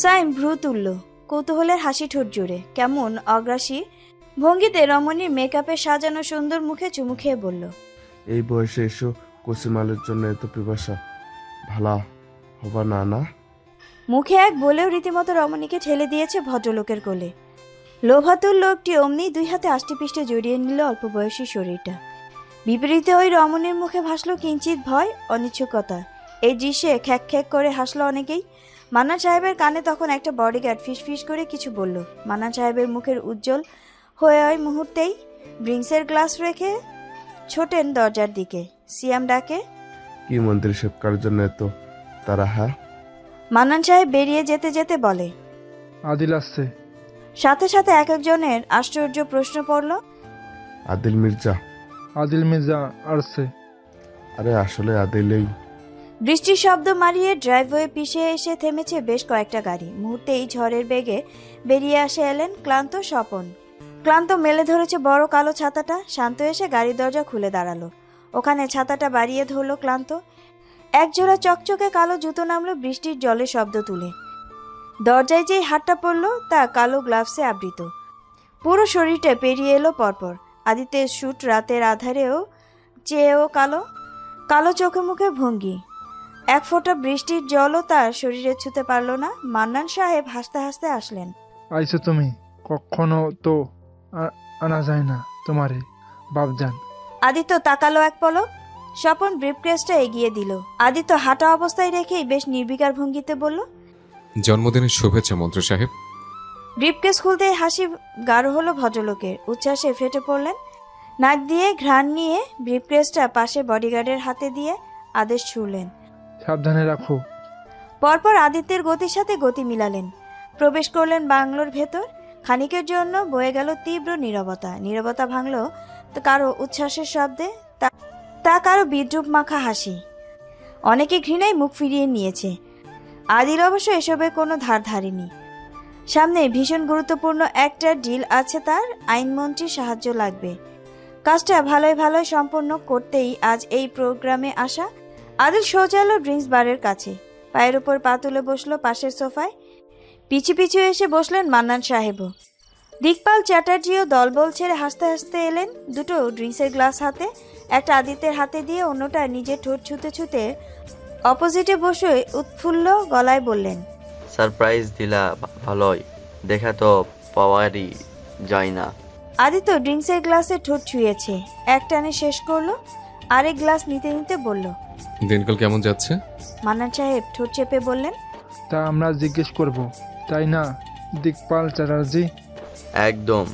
সাইম ভ্রু তুলল, কৌতূহলের হাসি ঠোঁট জুড়ে। কেমন অগ্রাসী ভঙ্গিতে রমণীর মেকআপে সাজানো সুন্দর মুখে চুমু খেয়ে বলল, এই বয়সে এসো কচিমালের জন্য এত পিপাসা, ভালা হবা না না? মুখে এক বলেও রীতিমতো রমণীকে ঠেলে দিয়েছে ভদ্রলোকের কোলে। লোভাতুর লোকটি অমনি দুই হাতে আষ্টেপৃষ্টে জড়িয়ে নিল অল্প বয়সী শরীরটা। বিপরীতে ওই রমণীর মুখে ভাসল কিঞ্চিত ভয়, অনিচ্ছুকতা। এই দৃশ্যে খ্যাক খ্যাক করে হাসলো অনেকেই। মান্নান সাহেবের কানে তখন একটা বডিগার্ড ফিস করে কিছু বলল। মান্নান সাহেবের মুখের উজ্জ্বল হয়ে ওই মুহূর্তেই ড্রিঙ্কসের গ্লাস রেখে ছোটেন দরজার দিকে। সিয়াম ডাকে, কি মন্ত্রী সাহেব জন্য এত তারা? হ্যাঁ। মান্নান সাহেব বেরিয়ে যেতে যেতে বলে, আদিল আসছে। সাথে সাথে এক একজনের আশ্চর্য প্রশ্ন পড়ল। আদিল মির্জা? আদিল মির্জা আসছে। আরে আসলে আদিলেই। বৃষ্টির শব্দ মারিয়ে ড্রাইভওয়ে পিছিয়ে এসে থেমেছে বেশ কয়েকটা গাড়ি। মুহূর্তেই ঝড়ের বেগে বেরিয়ে আসে এলেন ক্লান্ত স্বপন। ক্লান্ত মেলে ধরেছে বড় কালো ছাতাটা। শান্ত এসে গাড়ির দরজা খুলে দাঁড়ালো। ওখানে ছাতাটা বাড়িয়ে ধরল ক্লান্ত। একজোড়া চকচকে কালো জুতো নামলো বৃষ্টির জলের শব্দ তুলে। দরজায় যেই হাতটা পড়ল তা কালো গ্লাভসে আবৃত। পুরো শরীরটা পেরিয়ে এলো পরপর। আদিত্যের শুট রাতের আধারেও চেয়েও কালো, কালো চোখে মুখে ভঙ্গি। এক ফোঁটা বৃষ্টির জলও তার শরীরে ছুঁতে পারল না। মান্নান সাহেব হাসতে হাসতে আসলেন। আইছো তুমি, কখনো তো আনা যায় না তোমারে বাপজান। আদিত্য তাকালো এক পলক। স্বপন ব্রিফকেসটা এগিয়ে দিল। আদিত্য হাঁটা অবস্থায় রেখেই বেশ নির্বিকার ভঙ্গিতে বলল, জন্মদিনের শুভেচ্ছা মন্ত্রী সাহেব। ব্রিফকেস খুলতেই হাসি গাঢ় হলো ভদ্রলোকের। উচ্ছ্বাসে ফেটে পড়লেন। নাক দিয়ে ঘ্রাণ নিয়ে ব্রিফকেসটা পাশে বডিগার্ডের হাতে দিয়ে আদেশ ছুড়লেন, সাবধানে রাখো। পরপর আদিত্যের গতির সাথে গতি মিলালেন। প্রবেশ করলেন বাংলোর ভেতর। খানিকের জন্য বয়ে গেল তীব্র নীরবতা। নীরবতা ভাঙল কারো উচ্ছ্বাসের শব্দে, তা কারো বিদ্রুপ মাখা হাসি। অনেকে ঘৃণায় মুখ ফিরিয়ে নিয়েছে। আদিল অবশ্য এসবে কোনো ধার ধারেনি। সামনে ভীষণ গুরুত্বপূর্ণ একটা ডিল আছে তার। আইনমন্ত্রীর সাহায্য লাগবে। কাজটা ভালোই সম্পন্ন করতেই আজ এই প্রোগ্রামে আসা। আদিল সোজা এলো ড্রিঙ্কস বারের কাছে। পায়ের ওপর পা তুলে বসলো পাশের সোফায়। পিছু পিছু এসে বসলেন মান্নান সাহেবও। দিকপাল চ্যাটার্জিও দলবল ছেড়ে হাসতে হাসতে এলেন, দুটো ড্রিঙ্কসের গ্লাস হাতে। একটা আদিত্যের হাতে দিয়ে অন্যটা নিজের ঠোঁট ছুঁতে ছুঁতে অপোজিটে বসে উৎফুল্ল গলায় বললেন, সারপ্রাইজ দিলা ভালোই, দেখা তো পাওয়ারই যায় না। আদিত্য ড্রিঙ্কসের গ্লাসে ঠোঁট ছুঁয়েছে। এক টানে শেষ করলো। আরেক গ্লাস নিতে নিতে বলল, দিনকাল কেমন যাচ্ছে? মান্নান সাহেব ঠোঁট চেপে বললেন, তা আমরা জিজ্ঞেস করব, তাই না দিকপাল চ্যাটার্জি? একদম।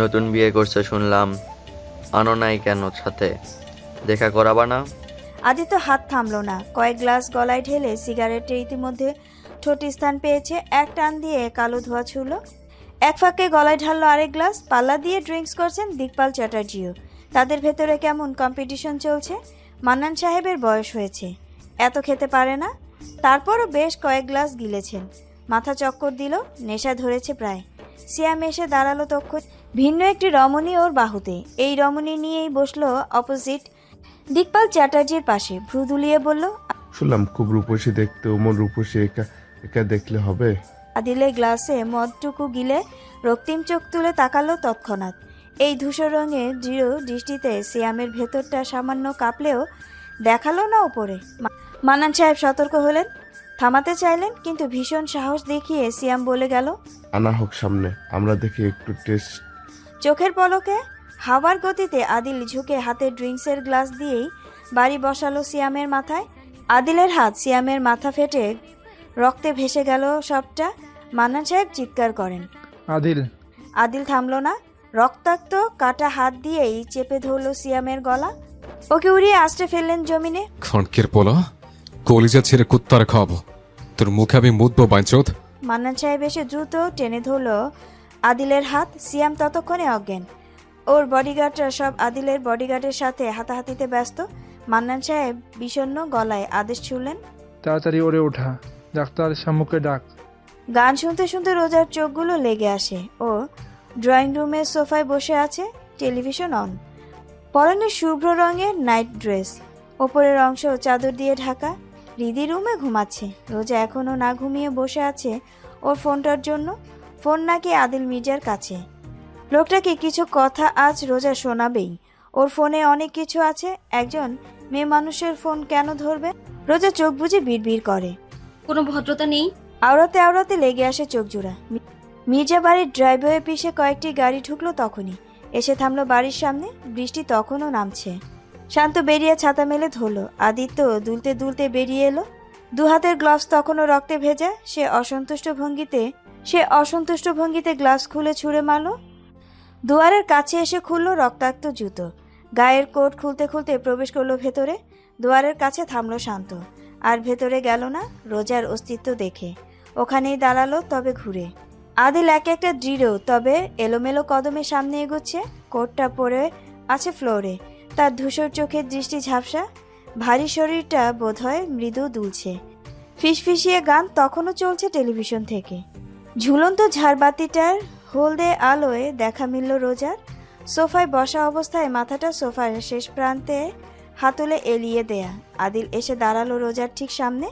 নতুন বিয়ে করছে শুনলাম, আনো নাই কেন সাথে? দেখা করাবা না? আদিত্য হাত থামলো না। কয়েক গ্লাস গলায় ঢেলে সিগারেটে ইতিমধ্যে ঠোঁটে স্থান পেয়েছে। এক টান দিয়ে কালো ধোঁয়া ছুড়ল। এক ফাঁকে গলায় ঢাললো আরেক গ্লাস। পাল্লা দিয়ে ড্রিঙ্কস করছেন দিকপাল চ্যাটার্জিও। তাদের ভেতরে কেমন কম্পিটিশন চলছে। মান্নান সাহেবের বয়স হয়েছে, এত খেতে পারে না। তারপরও বেশ কয়েক গ্লাস গিলেছেন। মাথা চক্কর দিল, নেশা ধরেছে প্রায়। সিয়াম এসে দাঁড়ালো তখন ভিন্ন একটি রমণী ওর বাহুতে। এই রমণী নিয়েই বসলো অপোজিট দিকপাল চ্যাটার্জির পাশে। ভ্রু দুলিয়ে বলল, শুনলাম খুব রূপসী দেখতে, ওমন রূপসী একা একা দেখলে হবে? আদিলের গ্লাসে মদটুকু গিলে রক্তিম চোখ তুলে তাকালো তৎক্ষণাৎ। এই ধূসর রঙের দৃঢ় দৃষ্টিতে সিয়ামের ভেতরটা সামান্য কাঁপলেও দেখালো না উপরে। মান্নান সাহেব সতর্ক হলেন, থামাতে চাইলেন, কিন্তু ভীষণ সাহস দেখিয়ে সিয়াম বলে গেল, আনা হোক সামনে, আমরা দেখি একটু টেস্ট। চোখের পলকে হাওয়ার গতিতে আদিল ঝুঁকে হাতে ড্রিঙ্কসের গ্লাস দিয়েই বাড়ি বসালো সিয়ামের মাথায়। আদিলের হাত সিয়ামের মাথা ফেটে রক্তে ভেসে গেল সবটা। মান্নান সাহেব চিৎকার করেন। আদিল! আদিল থামলো না। রক্তাক্ত কাটা হাত দিয়েই চেপে ধরল সিয়ামের গলা। ওকে উড়িয়ে আছড়ে ফেললেন জমিনে। খড়কের পোলা, কলিজা ছেড়ে কুত্তার খাওয়াবো, তোর মুখে আমি মুদবো বাইচোদ। মান্নান সাহেব এসে দ্রুত টেনে ধরল আদিলের হাত। সিয়াম ততক্ষণে অজ্ঞান। ওর বডিগার্ডরা সব আদিলের বডিগার্ডের সাথে হাতাহাতিতে ব্যস্ত। মান্নান সাহেব বিষণ্ণ গলায় আদেশ ছুড়লেন, তাড়াতাড়ি ওরে ওঠা, ডাক্তার শামুকে ডাক। গান শুনতে শুনতে রোজার চোখগুলো লেগে আসে। ও ড্রয়িং রুমের সোফায় বসে আছে, টেলিভিশন অন। পরনে শুভ্র রঙের নাইট ড্রেস, ওপরের অংশ চাদর দিয়ে ঢাকা। রিদি রুমে ঘুমাচ্ছে। রোজা এখনো না ঘুমিয়ে বসে আছে ওর ফোনটার জন্য। ফোন নাকি আদিল মির্জার কাছে। লোকটাকে কিছু কথা আজ রোজা শোনাবেই। ওর ফোনে অনেক কিছু আছে, একজন মেয়ে মানুষের ফোন কেন ধরবে? রোজা চোখ বুজে বিড়বিড় করে। কোনো ভদ্রতা নেই? আওড়াতে আওড়াতে লেগে আসে চোখ জোড়া। মির্জা বাড়ির ড্রাইভওয়ে পিছে কয়েকটি গাড়ি ঢুকলো তখনই। এসে থামলো বাড়ির সামনে। বৃষ্টি তখনও নামছে। শান্ত বেরিয়ে ছাতা মেলে ধরলো। আদিত্য দুলতে দুলতে বেরিয়ে এলো। দু হাতের গ্লাভস তখনও রক্তে ভেজা। সে অসন্তুষ্ট ভঙ্গিতে গ্লাভস খুলে ছুঁড়ে মারল। দুয়ারের কাছে এসে খুলল রক্তাক্ত জুতো। গায়ের কোট খুলতে খুলতে প্রবেশ করলো ভেতরে। দুয়ারের কাছে থামলো শান্ত। আর ভেতরে গেল না রোজার অস্তিত্ব দেখে। ওখানেই দাঁড়ালো, তবে ঘুরে। আদিল এক একটা দৃঢ় তবে এলোমেলো কদমে সামনে এগোচ্ছে। কোটটা পরে আছে ফ্লোরে। তার ধূসর চোখের দৃষ্টি ঝাপসা। ভারী শরীরটা বোধহয় মৃদু দুলছে। ফিসফিসিয়ে গান তখনও চলছে টেলিভিশন থেকে। ঝুলন্ত ঝাড়বাতিটার হলদে আলোয় দেখা মিলল রোজার। সোফায় বসা অবস্থায় মাথাটা সোফার শেষ প্রান্তে হাতলে এলিয়ে দেয়া। আদিল এসে দাঁড়ালো রোজার ঠিক সামনে।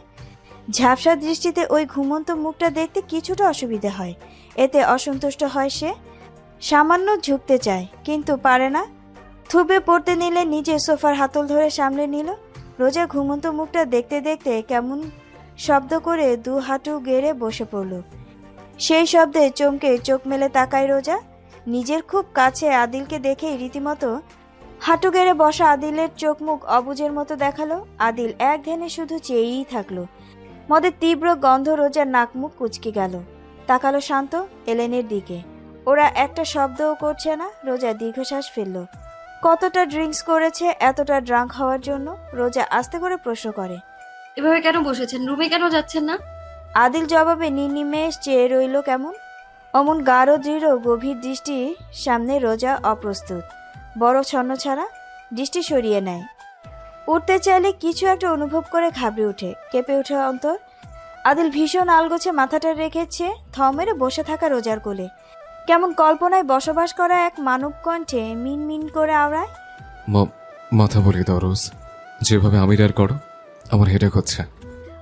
ঝাপসা দৃষ্টিতে ওই ঘুমন্ত মুখটা দেখতে কিছুটা অসুবিধে হয়। এতে অসন্তুষ্ট হয় সে। সামান্য ঝুঁকতে চায়, কিন্তু পারে না। থুবে পড়তে নিলে নিজে সোফার হাতল ধরে সামলে নিল। রোজা ঘুমন্ত মুখটা দেখতে দেখতে কেমন শব্দ করে দু হাঁটু গেড়ে বসে পড়ল। সেই শব্দে চমকে চোখ মেলে তাকায় রোজা। নিজের খুব কাছে আদিলকে দেখেই রীতিমতো হাঁটু গেড়ে বসা আদিলের চোখ মুখ অবুঝের মতো দেখালো। আদিল এক ধ্যানে শুধু চেয়েই থাকলো। মদের তীব্র গন্ধ রোজার নাক মুখ কুচকে গেল। তাকালো শান্ত এলেনের দিকে। ওরা একটা শব্দও করছে না। রোজা দীর্ঘশ্বাস ফেলল। কতটা ড্রিঙ্কস করেছে এতটা ড্রাঙ্ক হওয়ার জন্য? রোজা আস্তে করে প্রশ্ন করে। এভাবে কেন বসেছেন? রুমে কেন যাচ্ছেন না? আদিল জবাবে নির্নিমেষ চেয়ে রইল কেমন। অমন গাঢ় দৃঢ় গভীর দৃষ্টি সামনে রোজা অপ্রস্তুত, বড় ছন্নছাড়া। দৃষ্টি সরিয়ে নেয়। উঠতে চাইলে কিছু একটা অনুভব করে ঘাবড়ে ওঠে, কেঁপে ওঠে অন্তর। আদিল ভীষণ আলগোছে মাথাটা রেখেছে থম মেরে বসে থাকা রোজার কোলে। কেমন কল্পনায় বসবাস করা এক মানব কণ্ঠে মিন মিন করে আওড়ায়। মাথা বলি দাও রোজ, যেভাবে আমিরার করো আমার হেডেক হচ্ছে।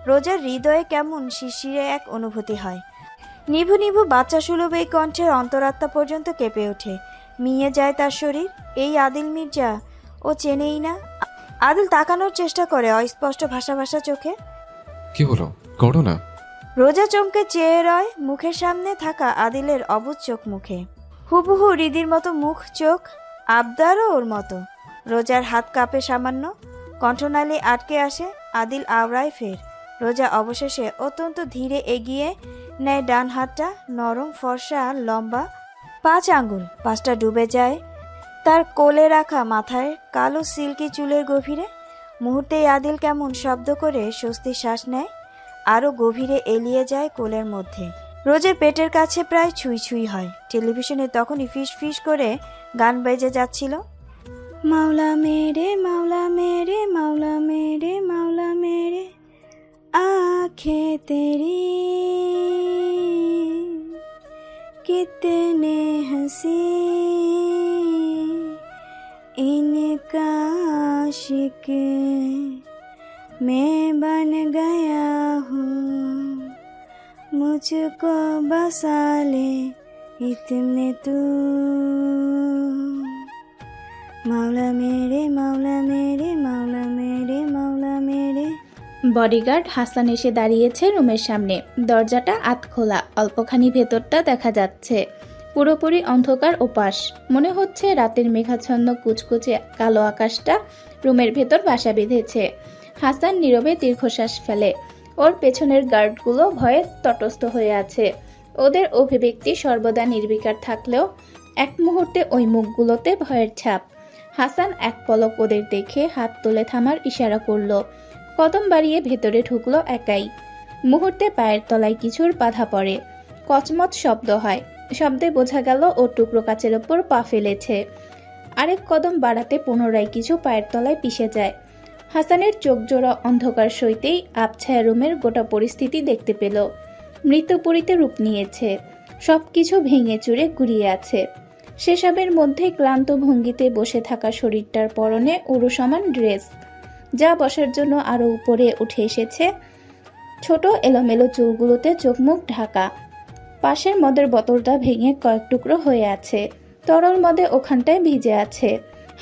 রোজার হৃদয়ে কেমন শিশিরে এক অনুভূতি হয়। নিভু নিভু বাচ্চা সুলভ এই কণ্ঠের অন্তরাত্মা পর্যন্ত কেঁপে ওঠে। মিয়ে যায় তার শরীর। এই আদিল মির্জা ও চেনেই না। আদিল তাকানোর চেষ্টা করে অস্পষ্ট ভাষা ভাষা চোখে। কি হলো, করো না। রোজা চমকে চেয়ে রয় মুখের সামনে থাকা আদিলের অবুঝ চোখ মুখে। হুবহু হৃদির মতো মুখ চোখ, আবদারও ওর মতো। রোজার হাত কাঁপে সামান্য, কণ্ঠনালী আটকে আসে। আদিল আওড়ায় ফের। রোজা অবশেষে অত্যন্ত ধীরে এগিয়ে নেয় ডান হাতটা। নরম ফর্সা লম্বা 5 আঙ্গুল, 5টা ডুবে যায় তার কোলে রাখা মাথায় কালো সিল্কি চুলের গভীরে। মুহূর্তেই আদিল কেমন শব্দ করে স্বস্তির শ্বাস নেয়। আরো গভীরে এলিয়ে যায় কোলের মধ্যে। রোজের পেটের কাছে প্রায় ছুঁই ছুঁই হয়। টেলিভিশনে তখনই ফিস ফিস করে গান বেজে যাচ্ছিল। মাওলা মেরে মাওলা মেরে মাওলা মেরে মাওলা মেরে आँखें तेरी कितने हंसी इनका आशिक मैं बन गया हूँ मुझको बसा ले इतने तू मावला मेरे मावला मेरे मावला मेरे मावला मेरे। বডিগার্ড হাসান এসে দাঁড়িয়েছে রুমের সামনে। দরজাটা আধখোলা, অল্পখানি ভেতরটা দেখা যাচ্ছে। পুরোপুরি অন্ধকার ওপাশ। মনে হচ্ছে রাতের মেঘাচ্ছন্ন কুচকুচে কালো আকাশটা রুমের ভেতর বাসা বেঁধেছে। হাসান নীরবে দীর্ঘশ্বাস ফেলে। ওর পেছনের গার্ডগুলো ভয়ে তটস্থ হয়ে আছে। ওদের অভিব্যক্তি সর্বদা নির্বিকার থাকলেও এক মুহূর্তে ওই মুখগুলোতে ভয়ের ছাপ। হাসান এক পলক ওদের দেখে হাত তুলে থামার ইশারা করলো। কদম বাড়িয়ে ভেতরে ঢুকলো একাই। মুহূর্তে পায়ের তলায় কিছুর বাধা পড়ে। কচমচ শব্দ হয়। শব্দে বোঝা গেল ও টুকরো কাচের ওপর পা ফেলেছে। আরেক কদম বাড়াতে পুনরায় কিছু পায়ের তলায় পিষে যায়। হাসানের চোখ জোড়া অন্ধকার সইতেই আবছায়া রুমের গোটা পরিস্থিতি দেখতে পেল। মৃত্যুপুরীতে রূপ নিয়েছে। সবকিছু ভেঙে চুরে গুড়িয়ে আছে। সেসবের মধ্যে ক্লান্ত ভঙ্গিতে বসে থাকা শরীরটার পরনে উরু সমান ড্রেস, যা বসার জন্য আরো উপরে উঠে এসেছে। ছোট এলোমেলো চুলগুলোতে চোখ মুখ ঢাকা। পাশের মদের বোতলটা ভেঙে কয়েক টুকরো হয়ে আছে। তরল মদে ওখানটায় ভিজে আছে।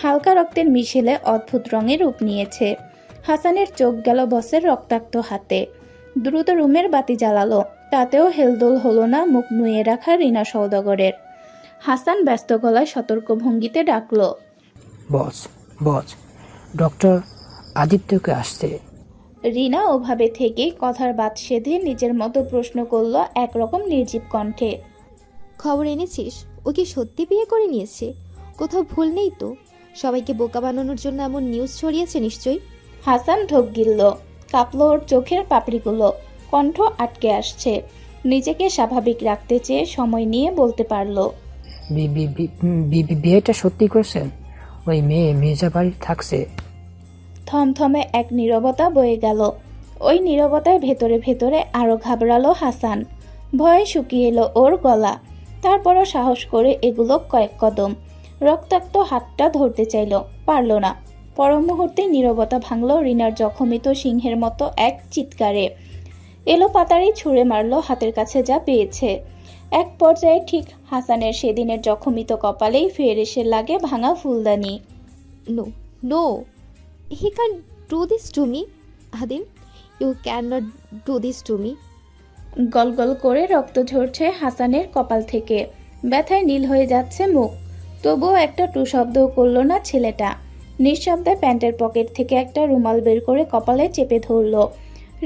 হালকা রক্তের মিশেলে অদ্ভুত রঙের রূপ নিয়েছে। হাসানের চোখ গেল বসের রক্তাক্ত হাতে। দ্রুত রুমের বাতি জ্বালালো। তাতেও হেলদোল হলো না মুখ নুয়ে রাখা রিনা সওদাগরের। হাসান ব্যস্ত গলায় সতর্ক ভঙ্গিতে ডাকলো, বস বস, ডক্টর আদিত্যকে আসছে। রিনা ওভাবে থেকে কথার বাদ সেধে নিজের মতো প্রশ্ন করলো একরকম নির্জীব কণ্ঠে। খবর এনেছিস? ও কি সত্যি বিয়ে করে নিয়েছে? কোথাও ভুল নেই তো? সবাইকে বোকা বানানোর জন্য এমন নিউজ ছড়িয়েছে নিশ্চয়ই। হাসান ঢোক গিলল। কাঁপলো ওর চোখের পাপড়িগুলো। কণ্ঠ আটকে আসছে। নিজেকে স্বাভাবিক রাখতে চেয়ে সময় নিয়ে বলতে পারলো, বিয়েটা সত্যি করছেন? ওই মেয়ে মির্জা বাড়ি থাকছে? থমথমে এক নীরবতা বয়ে গেল। ওই নীরবতায় ভেতরে ভেতরে আরো ঘাবড়ালো হাসান। ভয়ে শুকিয়ে এলো ওর গলা। তারপরও সাহস করে এগুলো কয়েক কদম। রক্তাক্ত হাতটা ধরতে চাইল, পারল না। পর মুহূর্তে নীরবতা ভাঙল রিনার জখমিত সিংহের মতো এক চিৎকারে। এলো পাতারি ছুঁড়ে মারল হাতের কাছে যা পেয়েছে। এক পর্যায়ে ঠিক হাসানের সেদিনের জখমিত কপালেই ফের এসে লাগে ভাঙা ফুলদানি। No no, he can do this to me. Adil, you can not do this to me. গলগল করে রক্ত ঝরছে হাসানের কপাল থেকে। ব্যথায় নীল হয়ে যাচ্ছে মুখ। তবুও একটা টু শব্দও করলো না ছেলেটা। নিঃশব্দে প্যান্টের পকেট থেকে একটা রুমাল বের করে কপালে চেপে ধরল।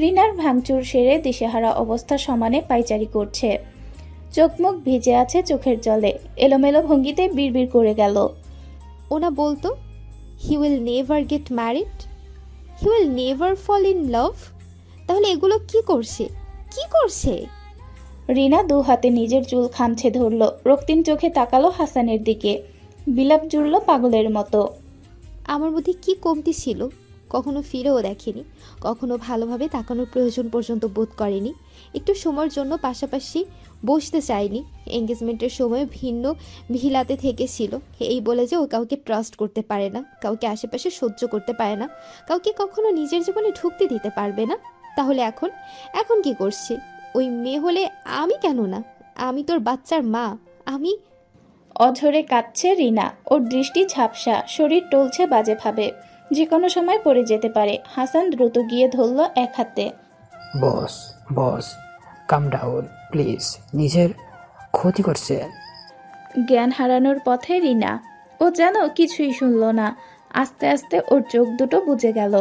রিনার ভাঙচুর সেরে দিশেহারা অবস্থা সমানে পাইচারি করছে। চোখ মুখ ভিজে আছে চোখের জলে। এলোমেলো ভঙ্গিতে বিড়বিড় করে গেল, ওনা বলতো, he will never get married, he will never fall in love. তাহলে এগুলো কি করছে? কি করছে? রিনা দু হাতে নিজের চুল খামছে ধরল। রক্তিম চোখে তাকালো হাসানের দিকে। বিলাপ জুড়ল পাগলের মতো। আমার মধ্যে কি কমতি ছিল? কখনো ফিরেও দেখেনি, কখনো ভালোভাবে তাকানোর প্রয়োজন পর্যন্ত বোধ করেনি, একটু সময়ের জন্য পাশাপাশি বসতে চায়নি, এঙ্গেজমেন্টের সময় ভিন্ন ভিলাতে থেকেছিল এই বলে যে ও কাউকে ট্রাস্ট করতে পারে না, কাউকে আশেপাশে সহ্য করতে পারে না, কাউকে কখনো নিজের জীবনে ঢুকতে দিতে পারবে না। তাহলে এখন এখন কি করছে? ওই মেয়ে হলে আমি কেন না? আমি তোর বাচ্চার মা। আমি অঝরে কাঁদছে রিনা। ওর দৃষ্টি ঝাপসা, শরীর টলছে বাজেভাবে। যে কোনো সময় পড়ে যেতে পারে। হাসান দ্রুত গিয়ে ধরল এক হাতে। বস বস, কাম ডাউন প্লিজ, নিজের ক্ষতি করছে। জ্ঞান হারানোর পথে রিনা। ও যেন কিছুই শুনল না। আস্তে আস্তে ওর চোখ দুটো বুজে গেল।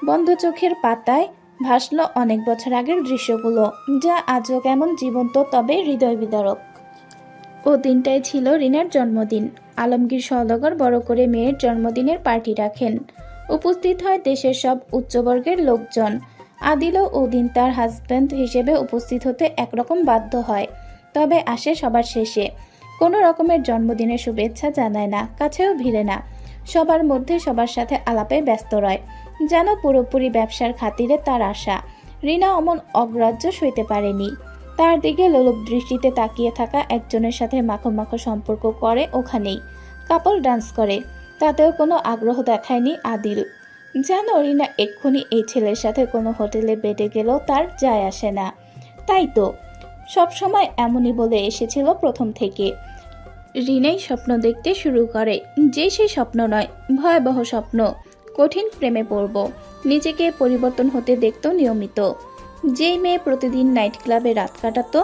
বন্ধ চোখের পাতায় ভাসল অনেক বছর আগের দৃশ্যগুলো, যা আজও কেমন জীবন্ত তবে হৃদয় বিদারক। ও দিনটাই ছিল রিনার জন্মদিন। আলমগীর সওদাগর বড় করে মেয়ের জন্মদিনের পার্টি রাখেন। উপস্থিত হয় দেশের সব উচ্চবর্গের লোকজন। আদিলও ওদিন তার হাজব্যান্ড হিসেবে উপস্থিত হতে একরকম বাধ্য হয়, তবে আসে সবার শেষে। কোনো রকমের জন্মদিনের শুভেচ্ছা জানায় না, কাছেও ভিড়ে না। সবার মধ্যে সবার সাথে আলাপে ব্যস্ত রয়, যেন পুরোপুরি ব্যবসার খাতিরে তার আশা। রিনা অমন অগ্রাহ্য সইতে পারেনি। তার দিকে লোলুপ দৃষ্টিতে তাকিয়ে থাকা একজনের সাথে মাখো মাখো সম্পর্ক করে ওখানেই, কাপল ডান্স করে, তাতেও কোনো আগ্রহ দেখায়নি আদিল। যেন রিনা এক্ষুনি এই ছেলের সাথে কোনো হোটেলে বেডে গেলেও তার যায় আসে না। তাই তো সবসময় এমনই বলে এসেছিল প্রথম থেকে। রিনাই স্বপ্ন দেখতে শুরু করে, যে সেই স্বপ্ন নয়, ভয়াবহ স্বপ্ন। কঠিন প্রেমে পড়ব, নিজেকে পরিবর্তন হতে দেখত নিয়মিত। যেই মেয়ে প্রতিদিন নাইট ক্লাবে রাত কাটাতো,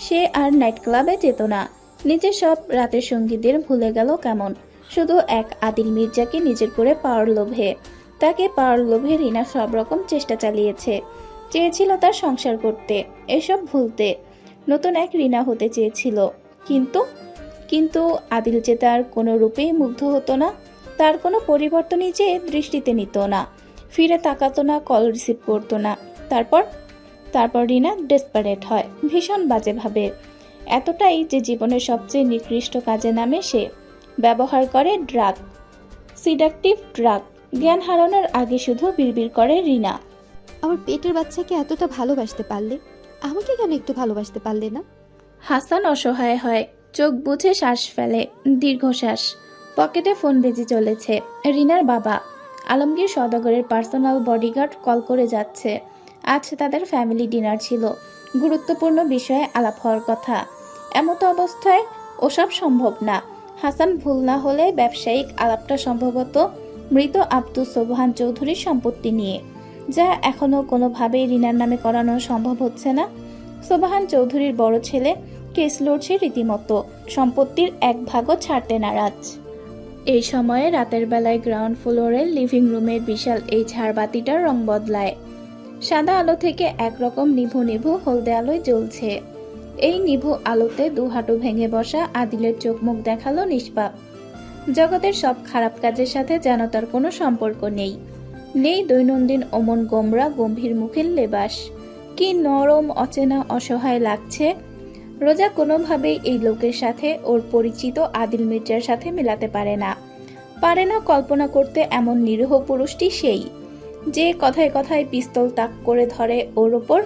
সে আর নাইট ক্লাবে যেত না। নিজের সব রাতের সঙ্গীদের ভুলে গেল কেমন, শুধু এক আদিল মির্জাকে নিজের করে পাওয়ার লোভে। তাকে পাওয়ার লোভে রিনা সব রকম চেষ্টা চালিয়েছে। চেয়েছিল তার সংসার করতে, এসব ভুলতে, নতুন এক রিনা হতে চেয়েছিল। কিন্তু আদিল যে তার কোনো রূপেই মুগ্ধ হতো না, তার কোনো পরিবর্তনই যে দৃষ্টিতে নিত না, ফিরে তাকাতো না, কল রিসিভ করতো না। তারপর রিনা ডেসপারেট হয়, ভীষণ বাজেভাবে। এতটাই যে জীবনের সবচেয়ে নিকৃষ্ট কাজে নামে সে। ব্যবহার করে ড্রাগ, সিডাকটিভ ড্রাগ। জ্ঞান হারানোর আগে শুধু বিড়বিড় করে রিনা, আমার পেটের বাচ্চাকে এতটা ভালোবাসতে পারলে আমাকে কেন একটু ভালোবাসতে পারলে না? হাসান অসহায় হয়, চোখ বুঝে শ্বাস ফেলে, দীর্ঘশ্বাস। পকেটে ফোন বেজে চলেছে। রিনার বাবা আলমগীর সওদাগরের পার্সোনাল বডিগার্ড কল করে যাচ্ছে। আজ তাদের ফ্যামিলি ডিনার ছিল, গুরুত্বপূর্ণ বিষয়ে আলাপ হওয়ার কথা। এমতো অবস্থায় ওসব সম্ভব না। হাসান ভুল না হলে ব্যবসায়িক আলাপটা সম্ভবত মৃত আব্দুস সোবহান চৌধুরীর সম্পত্তি নিয়ে, যা এখনো কোনোভাবেই রিনার নামে করানো সম্ভব হচ্ছে না। সোবহান চৌধুরীর বড় ছেলে কেস লড়ছে রীতিমতো, সম্পত্তির এক ভাগও ছাড়তে নারাজ। এই সময়ে রাতের বেলায় গ্রাউন্ড ফ্লোরের লিভিং রুমের বিশাল এই ঝাড়বাতিটার রং বদলায়। সাদা আলো থেকে একরকম নিভু নিভু হলদে আলোয় জ্বলছে। এই নিভু আলোতে দু হাঁটু ভেঙে বসা আদিলের চোখ মুখ দেখালো নিষ্পাপ। জগতের সব খারাপ কাজের সাথে যেন তার কোনো সম্পর্ক নেই। নেই দৈনন্দিন অমন গোমরা গম্ভীর মুখের লেবাস। কি নরম, অচেনা, অসহায় লাগছে। রোজা কোনোভাবেই এই লোকের সাথে ওর পরিচিত আদিল মির্জার সাথে মেলাতে পারে না কল্পনা করতে এমন নিরীহ পুরুষটি সেই, যে কথায় কথায় পিস্তল তাক করে ধরে ওর ওপর,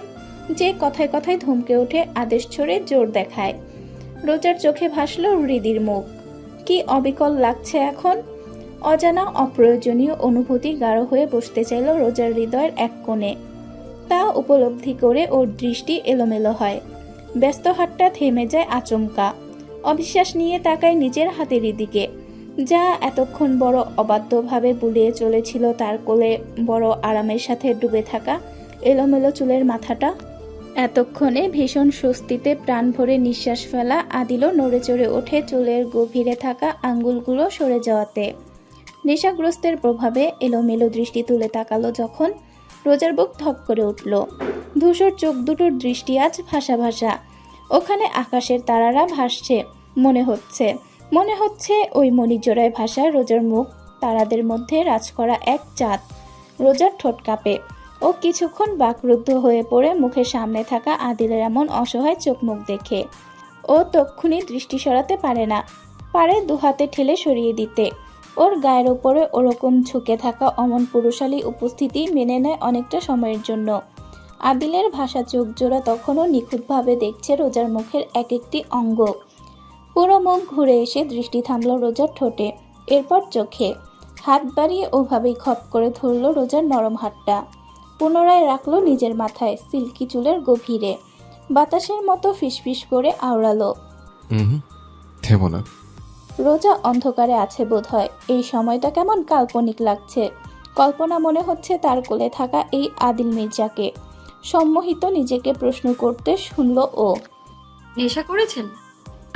যে কথায় কথায় ধমকে ওঠে, আদেশ ছড়ে, জোর দেখায়। রোজার চোখে ভাসল হৃদির মুখ। কি অবিকল লাগছে এখন। অজানা অপ্রয়োজনীয় অনুভূতি গাঢ় হয়ে বসতে চাইল রোজার হৃদয়ের এক কোণে। তা উপলব্ধি করে ওর দৃষ্টি এলোমেলো হয়। ব্যস্ত হাতটা থেমে যায় আচমকা। অবিশ্বাস নিয়ে তাকায় নিজের হাতের দিকে, যা এতক্ষণ বড় অবাধ্যভাবে বুলিয়ে চলেছিল তার কোলে, বড় আরামের সাথে ডুবে থাকা এলোমেলো চুলের মাথাটা। এতক্ষণে ভীষণ স্বস্তিতে প্রাণ ভরে নিঃশ্বাস ফেলা আদিলও নড়ে চড়ে ওঠে চুলের গভীরে থাকা আঙ্গুলগুলো সরে যাওয়াতে। নেশাগ্রস্তের প্রভাবে এলোমেলো দৃষ্টি তুলে তাকালো যখন, রোজার বুক ধপ করে উঠল। ধূসর চোখ দুটোর দৃষ্টি আজ ভাসা ভাসা। ওখানে আকাশের তারারা ভাসছে। মনে হচ্ছে ওই মণিজোড়ায় ভাসা রোজার মুখ, তারাদের মধ্যে রাজ করা এক চাঁদ। রোজার ঠোঁট কাঁপে। ও কিছুক্ষণ বাকরুদ্ধ হয়ে পড়ে মুখের সামনে থাকা আদিলের এমন অসহায় চোখ মুখ দেখে। ও তক্ষুনি দৃষ্টি সরাতে পারে না, পারে দুহাতে ঠেলে সরিয়ে দিতে। ওর গায়ের ওপরে ওরকম ঝুঁকে থাকা অমন পুরুষালী উপস্থিতি মেনে নেয় অনেকটা সময়ের জন্য। আদিলের ভাষা চোখ জোড়া তখনও নিখুঁতভাবে দেখছে রোজার মুখের এক একটি অঙ্গ। পুরো মুখ ঘুরে এসে দৃষ্টি থামল রোজার ঠোঁটে, এরপর চোখে। হাত বাড়িয়ে ওভাবেই খপ করে ধরল রোজার নরম হাতটা। পুনরায় রাখলো নিজের মাথায়, সিল্কি চুলের গভীরে। বাতাসের মতো ফিসফিস করে আওড়ালো, থেমো না। রোজা অন্ধকারে আছে বোধহয়। এই সময়টা কেমন কাল্পনিক লাগছে। কল্পনা মনে হচ্ছে তার কোলে থাকা এই আদিল মির্জাকে। সম্মোহিত নিজেকে প্রশ্ন করতে শুনল ও। নেশা করেছেন?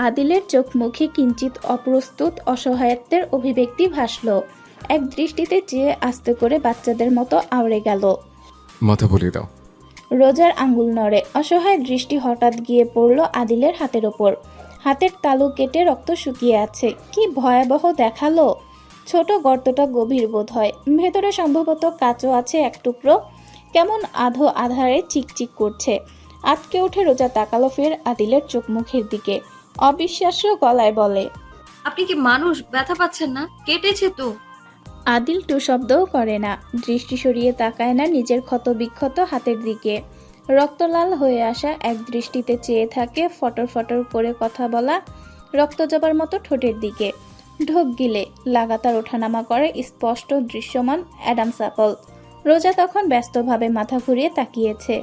আদিলের চোখ মুখে কিঞ্চিত অপ্রস্তুত অসহায়ত্বের অভিব্যক্তি ভাসল। এক দৃষ্টিতে চেয়ে আস্তে করে বাচ্চাদের মতো আওড়ে গেল। মাথা বলিয়ে দাও। রোজার আঙ্গুল নড়ে। অসহায় দৃষ্টি হঠাৎ গিয়ে পড়ল আদিলের হাতের ওপর। হাতের তালু কেটে রক্ত শুকিয়ে আছে। কি ভয়াবহ দেখালো। ছোট গর্তটা গভীর বোধ হয়, ভেতরে সম্ভবত কাঁচও আছে এক টুকরো। কেমন আধো আধারে চিকচিক করছে। আটকে উঠে রোজা তাকালো ফের আদিলের চোখ মুখের দিকে। অবিশ্বাস্য গলায় বলে, আপনি কি মানুষ? ব্যথা পাচ্ছেন না? কেটেছে তো। আদিল টু শব্দও করে না, দৃষ্টি সরিয়ে তাকায় না নিজের ক্ষত বিক্ষত হাতের দিকে। রক্তলাল হয়ে আসা এক দৃষ্টিতে চেয়ে থাকে ফটর ফটর করে কথা বলা রক্ত জবার মতো ঠোঁটের দিকে। ঢোক গিলে লাগাতার ওঠানামা করে স্পষ্ট দৃশ্যমান অ্যাডামস অ্যাপল। রোজা তখন ব্যস্তভাবে মাথা ঘুরিয়ে তাকিয়েছে।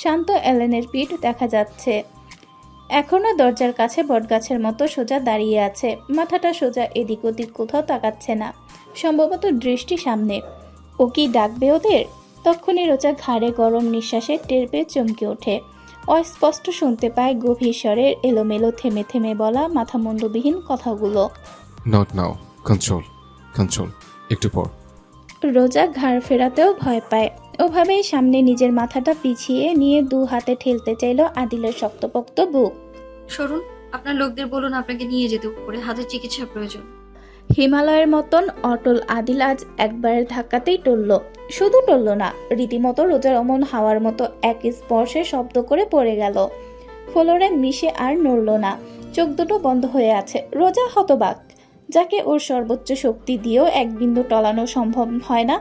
শান্ত এলেনের পিঠ দেখা যাচ্ছে। এখনো দরজার কাছে বটগাছের মতো সোজা দাঁড়িয়ে আছে। মাথাটা সোজা এদিক ওদিক কোথাও তাকাচ্ছে না, সম্ভবত দৃষ্টি সামনে। ও কি ডাকবে ওদের? তক্ষুনি রোজা ঘাড়ে গরম নিঃশ্বাসে টের পেয়ে চমকে ওঠে। অস্পষ্ট শুনতে পায় গভীর স্বরের এলোমেলো থেমে থেমে বলা মাথামুন্ডবিহীন কথাগুলো। নট নাও, কন্ট্রোল, একটু পর। রোজা ঘাড় ফেরাতেও ভয় পায়। ওভাবেই সামনে নিজের মাথাটা পিছিয়ে নিয়ে দু হাতে ঠেলতে চাইল আদিলের শক্তপোক্ত বুক। সরুন, আপনার লোকদের বলুন আপনাকে নিয়ে যেতে উপরে, হাতের চিকিৎসার প্রয়োজন। হিমালয়ের মতন অটল আদিল আজ একবারের ধাক্কাতেই টলল। শুধু টলল না, রীতিমতো রোজার অমন হাওয়ার মতো এক স্পর্শে শব্দ করে পড়ে গেল। ফ্লোরে মিশে আর নড়ল না, চোখ দুটো বন্ধ হয়ে আছে। রোজা হতবাক। যাকে ওর সর্বোচ্চ শক্তি দিয়েও এক বিন্দু টলানো সম্ভব হয় না,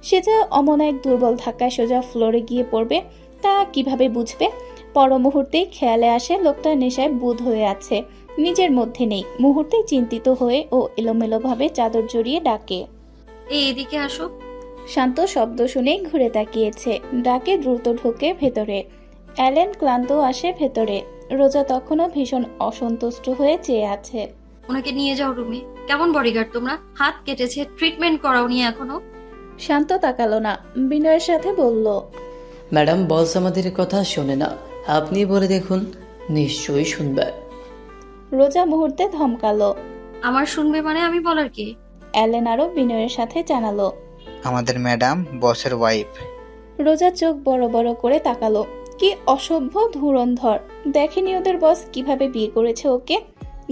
সে যে অমন এক দুর্বল ধাক্কায় সোজা ফ্লোরে গিয়ে পড়বে তা কিভাবে বুঝবে? পর মুহূর্তেই খেয়ালে আসে লোকটা নেশায় বুঁদ হয়ে আছে, নিজের মধ্যে নেই। মুহূর্তেই চিন্তিত হয়ে ও এলোমেলোভাবে চাদর জড়িয়ে ডাকে, এদিকে আসো। শান্ত শব্দ শুনেই ঘুরে তাকিয়েছে। ডাকে দ্রুত ঢোকে ভেতরে। অ্যালেন ক্লান্ত আসে ভেতরে। রোজা তখনও ভীষণ অসন্তুষ্ট হয়ে চেয়ে আছে। ওনাকে নিয়ে যাও রুমে। কেমন বডিগার্ড তোমরা, হাত কেটেছে, ট্রিটমেন্ট করাও নি এখনো? শান্ত তাকালো না, বিনয়ের সাথে বলল, ম্যাডাম বস আমাদের কথা শোনে না, আপনি বলে দেখুন, নিশ্চয়ই শুনবে। রোজা মুহূর্তে ধমকালো। আমার শুনবে মানে আমি বলার কে? অ্যালেন আরও বিনয়ের সাথে জানালো। আমাদের ম্যাডাম বসের ওয়াইফ। রোজা চোখ বড় বড় করে তাকালো। কি অসভ্য ধুরন্ধর! দেখেনি ওদের বস কিভাবে বিয়ে করেছে ওকে?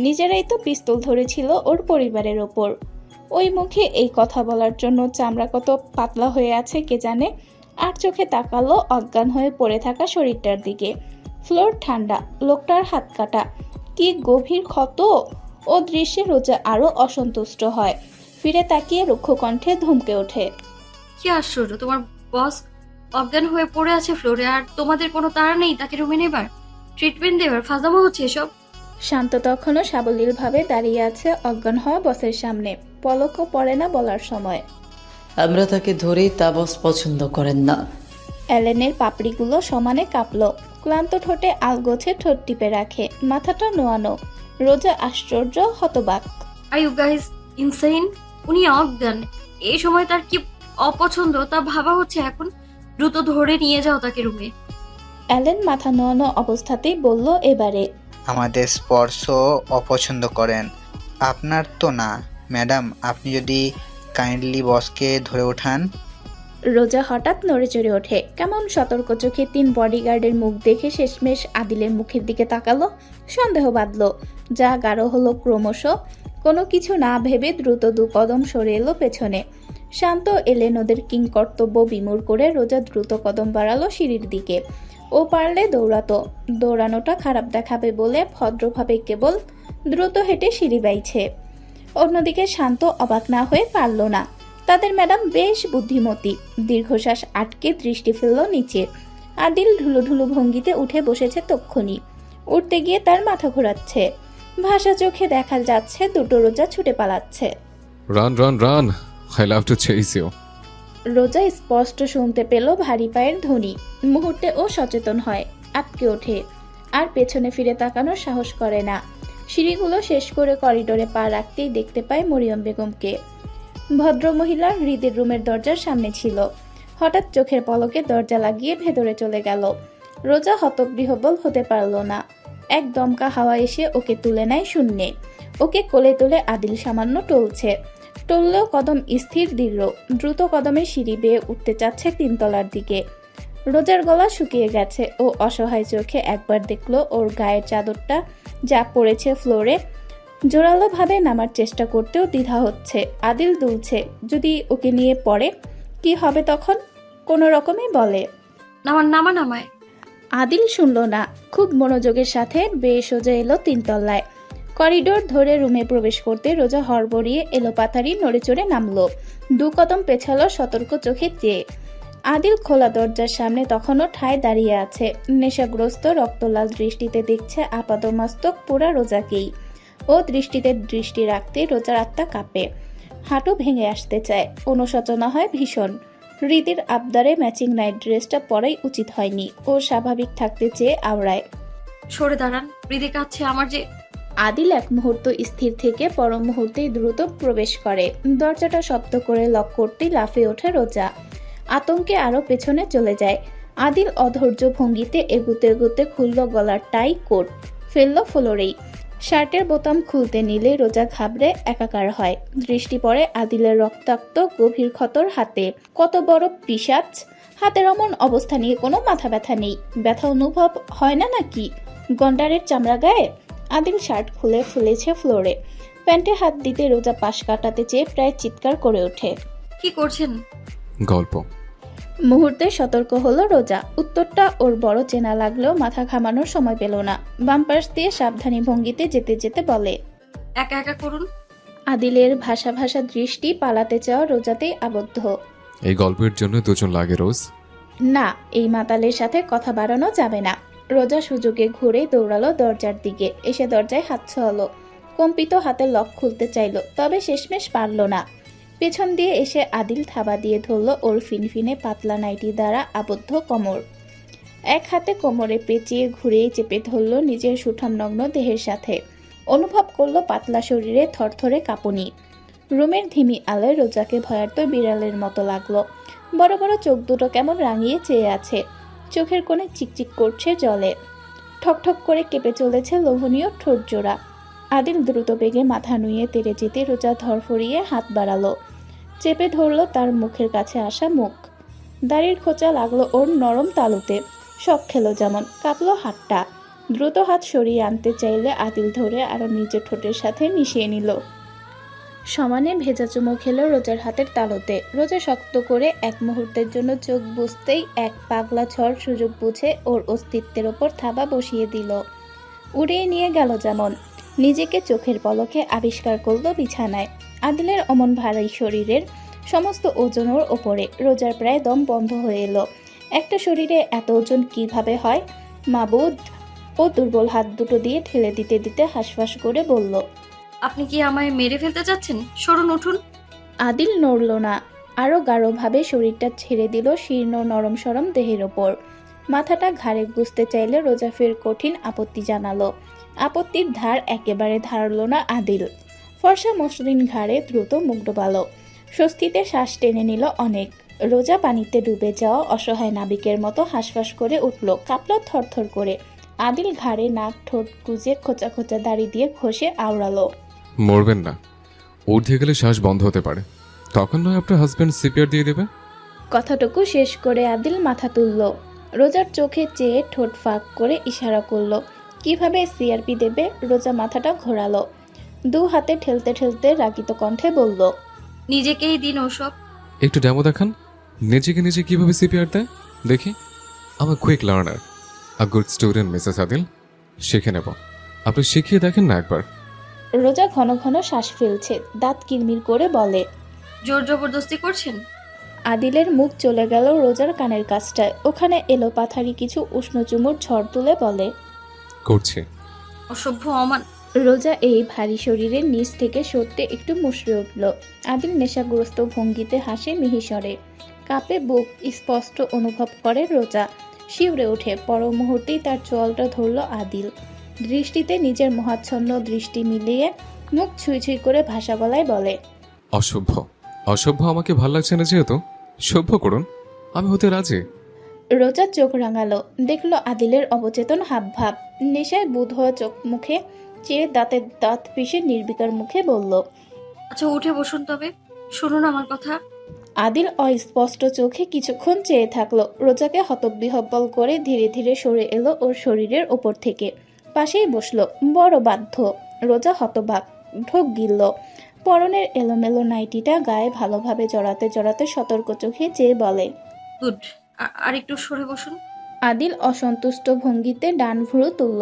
নিজেরাই তো পিস্তল ধরেছিল ওর পরিবারের ওপর। ওই মুখে এই কথা বলার জন্য চামড়া কত পাতলা হয়ে আছে কে জানে। আর চোখে তাকালো অজ্ঞান হয়ে পড়ে থাকা শরীরটার দিকে। ফ্লোর ঠান্ডা, লোকটার হাত কাটা। কি গভীর ক্ষত! ও দৃশ্যে রোজা আরো অসন্তুষ্ট হয়। ফিরে তাকিয়ে রুক্ষ কণ্ঠে ধমকে ওঠে। কি আশ্চর্য, তোমার বস অজ্ঞান হয়ে পড়ে আছে ফ্লোরে, আর তোমাদের কোনো তাড়া নেই তাকে রুমে নেবার, ট্রিটমেন্ট দেবার? ফাজলামো হচ্ছে এসব। শান্ত তখনও সাবলীলভাবে দাঁড়িয়ে আছে অজ্ঞান হওয়া বসের সামনে, পলকও পড়ে না বলার সময়। আমরা তাকে ধরেই তা বস পছন্দ করেন না। অ্যালেনের পাপড়িগুলো সমানে কাঁপলো। ক্লান্ত ঠোঁটে আলগোছে ঠোঁট টিপে রাখে, মাথাটা নোয়ানো। রোজা আশ্চর্য, হতবাক। Are you guys insane? উনি অজ্ঞান, এই সময় তার কি অপছন্দ তা ভাবা হচ্ছে এখন? দ্রুত ধরে নিয়ে যাও তাকে রুমে। অ্যালেন মাথা নোয়ানো অবস্থাতেই বলল এবারে। আমাদের স্পর্শ অপছন্দ করেন, আপনার তো না ম্যাডাম। আপনি যদি কাইন্ডলি বসকে ধরে ওঠান। রোজা হঠাৎ নড়ে চড়ে ওঠে। কেমন সতর্ক চোখে 3 বডিগার্ডের মুখ দেখে শেষমেশ আদিলের মুখের দিকে তাকালো। সন্দেহ বাঁধলো, যা গাঢ় হলো ক্রমশ। কোনো কিছু না ভেবে দ্রুত 2 কদম সরে এলো পেছনে। শান্ত এলেন ওদের কিংকর্তব্য বিমূঢ় করে। রোজা দ্রুত কদম বাড়ালো সিঁড়ির দিকে। ও পারলে দৌড়াতো, দৌড়ানোটা খারাপ দেখাবে বলে ভদ্রভাবে কেবল দ্রুত হেঁটে সিঁড়ি বাইছে। অন্যদিকে শান্ত অবাক না হয়ে পারল না। তাদের ম্যাডাম বেশ বুদ্ধিমতী। দীর্ঘশ্বাস আটকে দৃষ্টি ফেলল নিচে। আদিল ঢুলু ঢুলু ভঙ্গিতে উঠে বসেছে তক্ষুনি। উঠতে গিয়ে তার মাথা ঘোরাচ্ছে। ভাষা চোখে দেখা যাচ্ছে দুটো রোজা ছুটে পালাচ্ছে। Run run run, I love to chase you. Roza স্পষ্ট শুনতে পেল ভারী পায়ের ধ্বনি। মুহূর্তে ও সচেতন হয়, আটকে ওঠে। আর পেছনে ফিরে তাকানোর সাহস করে না। সিঁড়িগুলো শেষ করে করিডোরে পা রাখতেই দেখতে পায় মরিয়ম বেগমকে। ভদ্রমহিলা হৃদের রুমের দরজার সামনে ছিল। হঠাৎ চোখের পলকে দরজা লাগিয়ে ভেতরে চলে গেল। রোজা হতবিহ্বল হতে পারল না। এক দমকা হাওয়া এসে ওকে তুলে নেয় শূন্যে। ওকে কোলে তুলে আদিল সামান্য টলছে। টললেও কদম স্থির দৃঢ়। দ্রুত কদমে সিঁড়ি বেয়ে উঠতে চাচ্ছে 3 তলার দিকে। রোজার গলা শুকিয়ে গেছে। ও অসহায় চোখে একবার দেখলো ওর গায়ের চাদরটা যা পড়েছে ফ্লোরে। জোরালোভাবে নামার চেষ্টা করতেও দ্বিধা হচ্ছে। আদিল দুলছে, যদি ওকে নিয়ে পড়ে কি হবে তখন? কোনো রকমে বলে, নামান নামা নামায়। আদিল শুনল না। খুব মনোযোগের সাথে বেয়ে সোজা এলো 3 তলায়। করিডোর ধরে রুমে প্রবেশ করতে রোজা হড়বড়িয়ে এলো পাতারি নড়ে চড়ে নামলো। 2 কদম পেছালো সতর্ক চোখে চেয়ে। আদিল খোলা দরজার সামনে তখনও ঠায় দাঁড়িয়ে আছে। নেশাগ্রস্ত রক্তলাল দৃষ্টিতে দেখছে আপাদমস্তক পুরা রোজাকেই। ও দৃষ্টিতে দৃষ্টি রাখতে রোজার আত্মা কাঁপে, হাঁটু ভেঙে আসতে চায়। অনুশোচনা হয় ভীষণ। হৃদের আবদারে ম্যাচিং নাইট ড্রেসটা পরাই উচিত হয়নি। ও স্বাভাবিক থাকতে চেয়ে আওড়ায়। সরে দাঁড়ান, হৃদে কাছে আমার যে। আদিল এক মুহূর্ত স্থির থেকে পর মুহূর্তেই দ্রুত প্রবেশ করে। দরজাটা শব্দ করে লক করতেই লাফিয়ে ওঠে রোজা। আতঙ্কে আরো পেছনে চলে যায়। আদিল অধৈর্য ভঙ্গিতে এগুতে এগুতে খুলল গলার টাই কোট, ফেলল ফ্লোরেই। শার্টের বোতাম খুলতে নিলে রোজা ঘাবড়ে একাকার হয়। দৃষ্টি পড়ে আদিলের রক্তাক্ত গভীর ক্ষতর হাতে। কত বড় পিশাচ! হাতের অমন অবস্থা নিয়ে কোনো মাথা ব্যথা নেই। ব্যথা অনুভব হয় না নাকি গন্ডারের চামড়া গায়ে? আদিল শার্ট খুলে ফেলেছে ফ্লোরে। প্যান্টে হাত দিতে রোজা পাশ কাটাতে চেয়ে প্রায় চিৎকার করে ওঠে। কি করছেন? গল্প। মুহূর্তে সতর্ক হলো রোজা। উত্তরটা ওর বড় চেনা লাগলেও মাথা ঘামানোর সময় পেল না। বাম পাশ দিয়ে সাবধানী ভঙ্গিতে যেতে যেতে বলে, একা একা করুন। আদিলের ভাষা ভাষা দৃষ্টি পালাতে চাওয়া রোজাতেই আবদ্ধ। এই গল্পের জন্য 2 জন লাগে রোজ। না, এই মাতালের সাথে কথা বাড়ানো যাবে না। রোজা সুযোগে ঘুরে দৌড়ালো দরজার দিকে। এসে দরজায় হাত ছোঁয়ালো। কম্পিত হাতে লক খুলতে চাইল, তবে শেষমেশ পারল না। পেছন দিয়ে এসে আদিল থাবা দিয়ে ধরল ওর ফিনফিনে পাতলা নাইটি দ্বারা আবদ্ধ কোমর। এক হাতে কোমরে পেঁচিয়ে ঘুরিয়ে চেপে ধরল নিজের সুঠামনগ্ন দেহের সাথে। অনুভব করলো পাতলা শরীরে থরথরে কাঁপুনি। রুমের ধিমি আলোয় রোজাকে ভয়ার্ত বিড়ালের মতো লাগলো। বড় বড় চোখ দুটো কেমন রাঙিয়ে চেয়ে আছে, চোখের কোণে চিকচিক করছে জলে। ঠকঠক করে কেঁপে চলেছে লোভনীয় ঠোঁট জোড়া। আদিল দ্রুত বেগে মাথা নুয়ে তেড়ে যেতে রোজা ধরফরিয়ে হাত বাড়ালো, চেপে ধরলো তার মুখের কাছে আসা মুখ। দাড়ির খোঁচা লাগলো ওর নরম তালুতে, শখ খেলো যেমন, কাঁপলো হাতটা। দ্রুত হাত সরিয়ে আনতে চাইলে আদিল ধরে আরো নিজের ঠোঁটের সাথে মিশিয়ে নিল। সমানে ভেজা চুমো খেলো রোজার হাতের তালুতে। রোজা শক্ত করে এক মুহূর্তের জন্য চোখ বুঝতেই এক পাগলা ঝড় সুযোগ বুঝে ওর অস্তিত্বের ওপর থাবা বসিয়ে দিল। উড়িয়ে নিয়ে গেল যেমন। নিজেকে চোখের পলকে আবিষ্কার করলো বিছানায়। আদিলের অমন ভারী শরীরের সমস্ত ওজন ওর ওপরে। রোজার প্রায় দম বন্ধ হয়ে এলো। একটা শরীরে এত ওজন কিভাবে হয়? মাবুদ! ও দুর্বল হাত দুটো দিয়ে ঠেলে দিতে দিতে হাঁসফাঁস করে বলল, আপনি কি আমায় মেরে ফেলতে চাচ্ছেন? সরুন, উঠুন। আদিল নড়ল না, আরো গাঢ়ভাবে শরীরটা ছেড়ে দিল শীর্ণ নরম সরম দেহের ওপর। মাথাটা ঘাড়ে গুজতে চাইলে রোজা ফের কঠিন আপত্তি জানালো। আপত্তির ধার একেবারে ধারল না আদিল। ফর্সা মসৃণ ঘাড়ে দ্রুত মুখ ডোবালো। স্বস্তিতে শ্বাস টেনে নিল অনেক। রোজা পানিতে ডুবে যাওয়া অসহায় নাবিকের মতো হাঁসফাঁস করে উঠল, কাঁপল থরথর করে। আদিল ঘাড়ে নাক ঠোঁট গুজে খোঁচা খোঁচা দাড়ি দিয়ে ঘষে আওড়ালো। মরবেন না, ঊর্ধ্বে গেলে শ্বাস বন্ধ হতে পারে, তখন নয় আপনার হাজব্যান্ড সিপিআর দিয়ে দেবে। কথাটুকু শেষ করে আদিল মাথা তুলল। রোজার চোখে চেয়ে ঠোঁট ফাঁক করে ইশারা করলো কিভাবে সিআরপি দেবে। রোজা মাথাটা ঘোরালো, দু হাতে ঠেলতে ঠেলতে রাগিত কণ্ঠে বলল, নিজেকেই দিন ওসব। একটু ডেমো দেখান, নিজেকে নিজে কিভাবে সিপিআর দেয় দেখি। আমার quick learner, a good student Mrs Adil, শিখে নেব। আপনি শিখিয়ে দেখেন না একবার। রোজা ঘন ঘন শ্বাস ফেলছে, দাঁত কিরমির করে বলে, জোর জবরদস্তি করছেন? আদিলের মুখ চলে গেল রোজার কানের কাছটায়। ওখানে এলো পাথারি কিছু উষ্ণ চুমুর ঝড় তুলে বলে, করছি। অসভ্য অমান। রোজা এই ভারী শরীরের নিচ থেকে সরতে একটু মুষড়ে উঠল। আদিল নেশাগ্রস্ত ভঙ্গিতে হাসে মিহিসরে। কাঁপে বুক, স্পষ্ট অনুভব করে রোজা। শিউরে ওঠে, পর মুহূর্তেই তার চোয়ালটা ধরল আদিল। দৃষ্টিতে নিজের মহাচ্ছন্ন দৃষ্টি মিলিয়ে মুখ ছুঁই ছুঁই করে ভাষা গলায় বলে, অসভ্য অসভ্য আমাকে ভাল লাগছে না, যেহেতু সভ্য করুন, আমি হতে রাজি। রোজা চোখ রাঙালো, দেখলো আদিলের অবচেতন হাবভাব। নেশায় বুধ হওয়া চোখ মুখে চেয়ে দাঁতের দাঁত পিষে নির্বিকার মুখে বলল, আচ্ছা উঠে বসুন, তবে শুনুন আমার কথা। আদিল অস্পষ্ট চোখে কিছুক্ষণ চেয়ে থাকলো। রোজাকে হতবিহব্বল করে ধীরে ধীরে সরে এলো ওর শরীরের ওপর থেকে, পাশেই বসলো। বড় বাধ্য। রোজা হতবাক, ঢোক গিলল। পরনের এলোমেলো নাইটিটা গায়ে ভালোভাবে জড়াতে জড়াতে সতর্ক চোখে চেয়ে বলে, গুড, আর একটু সরে বসুন। আদিল অসন্তুষ্ট ভঙ্গিতে ডান ভুরু তুলল,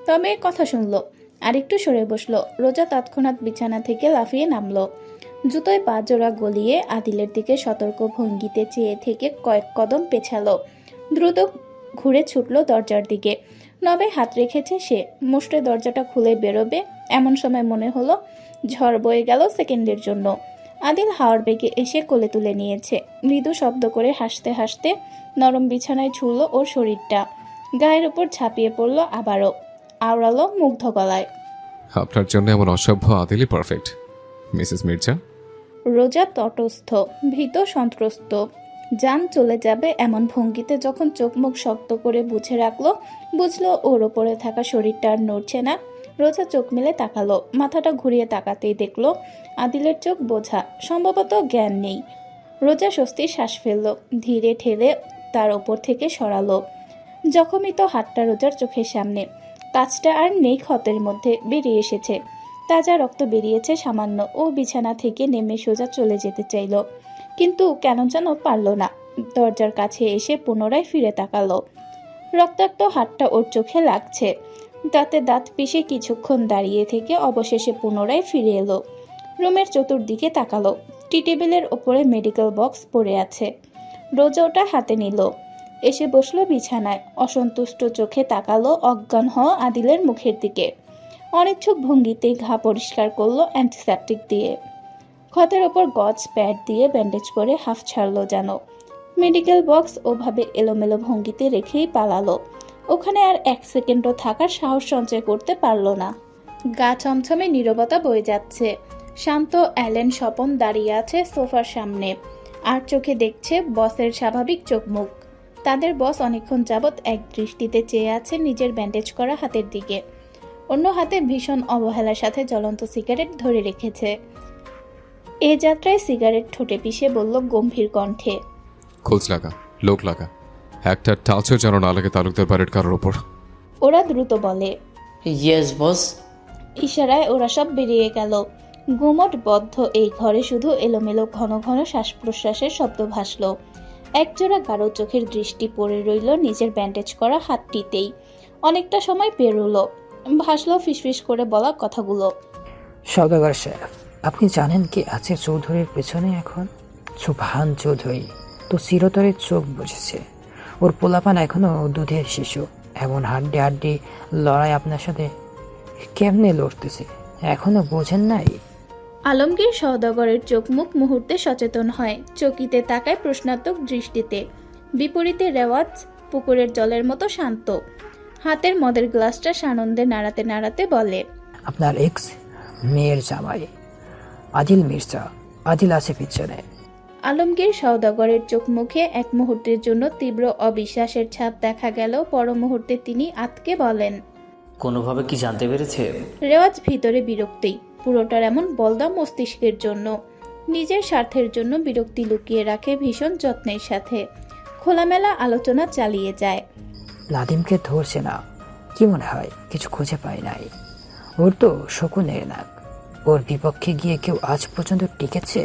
তবে কথা শুনল। আরেকটু সরে বসলো। রোজা তৎক্ষণাৎ বিছানা থেকে লাফিয়ে নামলো। জুতোয় পা জোড়া গলিয়ে আদিলের দিকে সতর্ক ভঙ্গিতে চেয়ে থেকে কয়েক কদম পেছালো। দ্রুত ঘুরে ছুটল দরজার দিকে। নবে হাত রেখেছে সে, মুষ্টে দরজাটা খুলে বেরোবে এমন সময় মনে হলো ঝড় বয়ে গেল সেকেন্ডের জন্য। আদিল হাওয়ার বেগে এসে কোলে তুলে নিয়েছে। মৃদু শব্দ করে হাসতে হাসতে নরম বিছানায় ঝুলল ওর শরীরটা। গায়ের উপর ঝাঁপিয়ে পড়ল আবারও, আওড়ালো মুগ্ধ গলায়, আপনার জন্য এমন অসভ্য আদিলই পারফেক্ট, মিসেস মির্জা। রোজা তটস্থ, ভীত সন্ত্রস্ত। জান চলে যাবে এমন ভঙ্গিতে যখন চোখ মুখ শক্ত করে বুঝে রাখলো, বুঝলো ওর ওপরে থাকা শরীরটা আর নড়ছে না। রোজা চোখ মেলে তাকালো, মাথাটা ঘুরিয়ে তাকাতেই দেখলো আদিলের চোখ বোঝা, সম্ভবত জ্ঞান নেই। রোজা স্বস্তির শ্বাস ফেলল, ধীরে ঠেলে তার ওপর থেকে সরালো। জখমিত হাতটা রোজার চোখের সামনে, কাজটা আর নেই ক্ষতের মধ্যে, বেরিয়ে এসেছে। তাজা রক্ত বেরিয়েছে সামান্য। ও বিছানা থেকে নেমে সোজা চলে যেতে চাইল, কিন্তু কেন যেন পারল না। দরজার কাছে এসে পুনরায় ফিরে তাকালো। রক্তাক্ত হাতটা ওর চোখে লাগছে। দাঁতে দাঁত পিষে কিছুক্ষণ দাঁড়িয়ে থেকে অবশেষে পুনরায় ফিরে এলো। রুমের চতুর্দিকে তাকালো। টি টেবিলের ওপরে মেডিকেল বক্স পড়ে আছে। রোজা ওটা হাতে নিল, এসে বসলো বিছানায়। অসন্তুষ্ট চোখে তাকালো অজ্ঞান হওয়া আদিলের মুখের দিকে। অনিচ্ছুক ভঙ্গিতেই ঘা পরিষ্কার করলো অ্যান্টিসেপটিক দিয়ে। ক্ষতের ওপর গজ প্যাড দিয়ে ব্যান্ডেজ করে হাফ ছাড়লো যেন। মেডিকেল বক্স ওভাবে এলোমেলো ভঙ্গিতে রেখেই পালালো। ওখানে আর 1 সেকেন্ডও থাকার সাহস সঞ্চয় করতে পারল না। গা ছমছমে নীরবতা বয়ে যাচ্ছে। শান্ত অ্যালেন স্বপন দাঁড়িয়ে আছে সোফার সামনে, আর চোখে দেখছে বসের স্বাভাবিক চোখ মুখ। তাদের বস অনেকক্ষণ যাবৎ এক দৃষ্টিতে চেয়ে আছে নিজের ব্যান্ডেজ করা হাতের দিকে। অন্য হাতে ভীষণ অবহেলার সাথে জ্বলন্ত সিগারেট ধরে রেখেছে। এ যাত্রায় সিগারেট ঠোঁটে পিষে বলল গম্ভীর কণ্ঠে, খোঁজ লাগা, লোক লাগা, একটা টাচও যেন না লাগে তালুকদার বাড়ির কারোর ওপর। ওরা দ্রুত বলে। Yes boss. ইশারায় ওরা সব বেরিয়ে গেল। গুমট বদ্ধ এই ঘরে শুধু এলোমেলো ঘন ঘন শ্বাস প্রশ্বাসের শব্দ ভাসল। একজোড়া গাঢ় চোখের দৃষ্টি পড়ে রইল নিজের ব্যান্ডেজ করা হাতটিতেই। অনেকটা সময় পেরোলো, ভাসলো ফিসফিস করে বলা কথাগুলো। সওদাগর সাহেব, আপনি জানেন কি আছে চৌধুরীর পেছনে এখন? সুবহান চৌধুরী তো চিরতরে চোখ বুঝেছে। ওর পোলাপান এখনো দুধের শিশু। এমন হাড্ডি হাড্ডি লড়াই আপনার সাথে কেমনে লড়তেছে এখনো বোঝেন নাই? আলমগীর সওদাগরের চোখ মুখ মুহূর্তে সচেতন হয়, চকিতে তাকায় প্রশ্নাত্মক দৃষ্টিতে। বিপরীতে রেওয়াজ পুকুরের জলের মতো শান্ত। হাতের মদের গ্লাসটা সানন্দে নাড়াতে নাড়াতে বলে, আপনার এক্স মেয়ের জামাই আদিল মির্জা। আদিল আছে পিছনে। আলমগীর সওদাগরের চোখ মুখে এক মুহূর্তের জন্য তীব্র অবিশ্বাসের ছাপ দেখা গেল। পর মুহূর্তে তিনি আতকে বলেন, কোনোভাবে কি জানতে পেরেছে? রেওয়াজ ভিতরে বিরক্তি, পুরোটার এমন বলদা মস্তিষ্কের জন্য। নিজের স্বার্থের জন্য বিরক্তি লুকিয়ে রাখে ভীষণ যত্নের সাথে। খোলামেলা আলোচনা চালিয়ে যায়। নাদিমকে ধরছে না, কি মনে হয় কিছু খুঁজে পায় নাই? ওর তো শকুনের নাক। ওর বিপক্ষে গিয়ে কেউ আজ পর্যন্ত টিকেছে?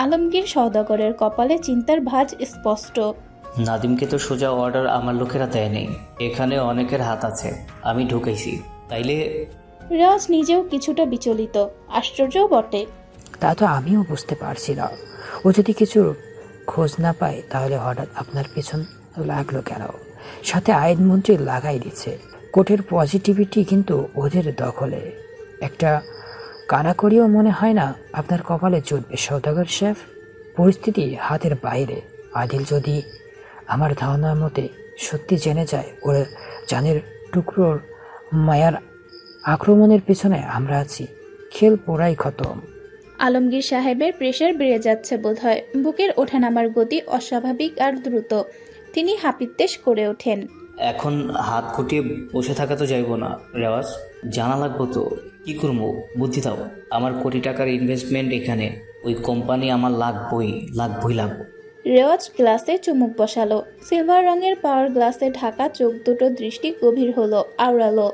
আলমগীর সওদাগরের কপালে চিন্তার ভাঁজ স্পষ্ট। নাদিমকে তো সোজা অর্ডার আমার লোকেরা দেয়নি, এখানে অনেকের হাত আছে, আমি ঢুকেছি। তাইলে রেওয়াজ নিজেও কিছুটা বিচলিত, আশ্চর্যও বটে। তা তো আমিও বুঝতে পারছি না। ও যদি কিছু খোঁজ না পায় তাহলে হঠাৎ আপনার পেছন লাগলো কেন? সাথে আইনমন্ত্রী লাগাই দিচ্ছে। কোর্টের পজিটিভিটি কিন্তু ওদের দখলে। একটা কানাকড়িও মনে হয় না আপনার কপালে জুটবে সওদাগর শেফ। পরিস্থিতি হাতের বাইরে। আদিল যদি আমার ধারণার মতে সত্যি জেনে যায় ওর জানের টুকরোর মায়ার আক্রমণের পেছনে আমরা আছি, খেল পোড়াই খতম। আলমগীর সাহেবের প্রেশার বেড়ে যাচ্ছে বোধহয়। বুকের ওঠানামার গতি অস্বাভাবিক আর দ্রুত। তিনি হাপিত্তেশ করে ওঠেন। এখন হাত খুটিয়ে বসে থাকা তো যাইব না রেওয়াজ, জানা লাগবো তো। কি করবো বুদ্ধি দাও। আমার কোটি টাকার ইনভেস্টমেন্ট এখানে, ওই কোম্পানি আমার লাগবই লাগবো। রেওয়াজ গ্লাসে চুমুক বসালো। সিলভার রঙের পাওয়ার গ্লাসে ঢাকা চোখ দুটো দৃষ্টি গভীর হলো, আওড়ালো।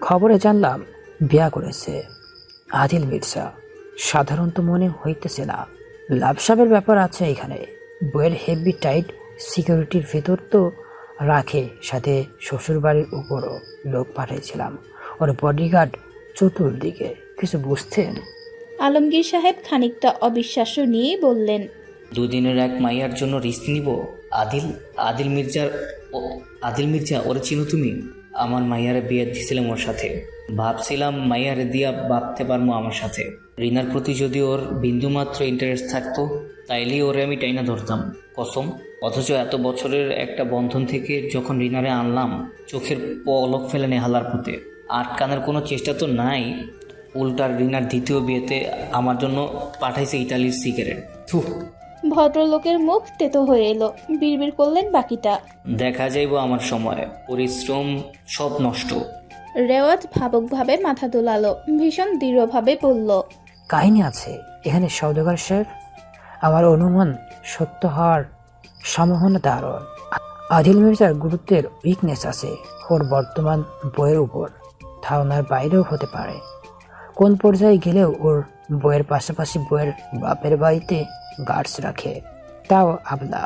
খবরে জানলাম বিয়া করেছে আদিল মির্জা। সাধারণত মনে হইতেছে না। লাভসাবের ব্যাপার আছে এখানে। বইয়ের হেভি টাইট সিকিউরিটির ভেতর তো রাখে, সাথে শ্বশুর বাড়ির উপরও লোক পাঠিয়েছিলাম। ওর বডিগার্ড চতুর্দিকে। কিছু বুঝছেন? আলমগীর সাহেব খানিকটা অবিশ্বাস্য নিয়েই বললেন, দুদিনের এক মাইয়ার জন্য রিস্ক নিব? আদিল মির্জা ওরে চিনো তুমি? আমার মাইয়ারে বিয়ে দিয়েছিলাম ওর সাথে। ভাবছিলাম মাইয়ারে দিয়া ভাবতে পারবো আমার সাথে। রিনার প্রতি যদি ওর বিন্দুমাত্র ইন্টারেস্ট থাকতো তাইলেই ওরে আমি টাইনা ধরতাম, কসম। অথচ এত বছরের একটা বন্ধন থেকে যখন রিনারে আনলাম, চোখের পলক ফেলে নেহালার পথে আটকানোর কোনো চেষ্টা তো নাই। উল্টার রিনার দ্বিতীয় বিয়েতে আমার জন্য পাঠাইছে ইতালির সিগারেট। থুহ। ভদ্রলোকের মুখ তেতো হয়ে এলো। বিড়বিড় করলেন বাকিটা। দেখা যাইব আমার সময়, পরিশ্রম সব নষ্ট। রেওয়াজ ভাবুকভাবে মাথা দোলালো, ভীষণ দৃঢ়ভাবে বলল, কাহিনী আছে এখানে সওদাগর শেফ। আমার অনুমান সত্য হওয়ার সম্ভাবনা দারুণ। আদিল মির্জার গুরুত্বের উইকনেস আছে ওর বর্তমান বইয়ের উপর। ধারণার বাইরেও হতে পারে। কোন পর্যায়ে গেলেও ওর বইয়ের পাশাপাশি বইয়ের বাপের বাড়িতে গার্ডস রাখে, তাও আবলা।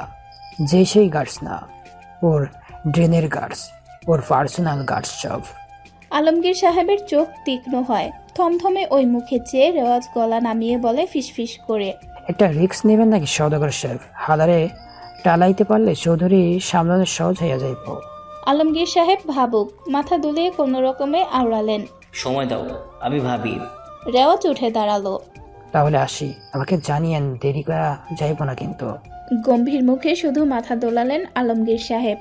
যে সেই গার্ডস না, ওর ড্রেনের গার্ডস, ওর পার্সোনাল গার্ডস সব। আলমগীর সাহেবের চোখ তীক্ষ্ণ হয়। থমথমে ওই মুখে চেয়ে রেওয়াজ গলা নামিয়ে বলে ফিসফিস করে, একটা রিস্ক নেবেন নাকি সওদাগর শেফ? হালারে টালাইতে পারলে চৌধুরী সামলানো সহজ হইয়া যাইব। আলমগীর সাহেব ভাবুক, মাথা দুলিয়ে কোনো রকমে আওড়ালেন। সময় দাও, আমি ভাবি। রেওয়াজ উঠে দাঁড়ালো। তাহলে আসি, আমাকে জানিয়েন, দেরি করা যাইব না কিন্তু। গম্ভীর মুখে শুধু মাথা দোলালেন আলমগীর সাহেব।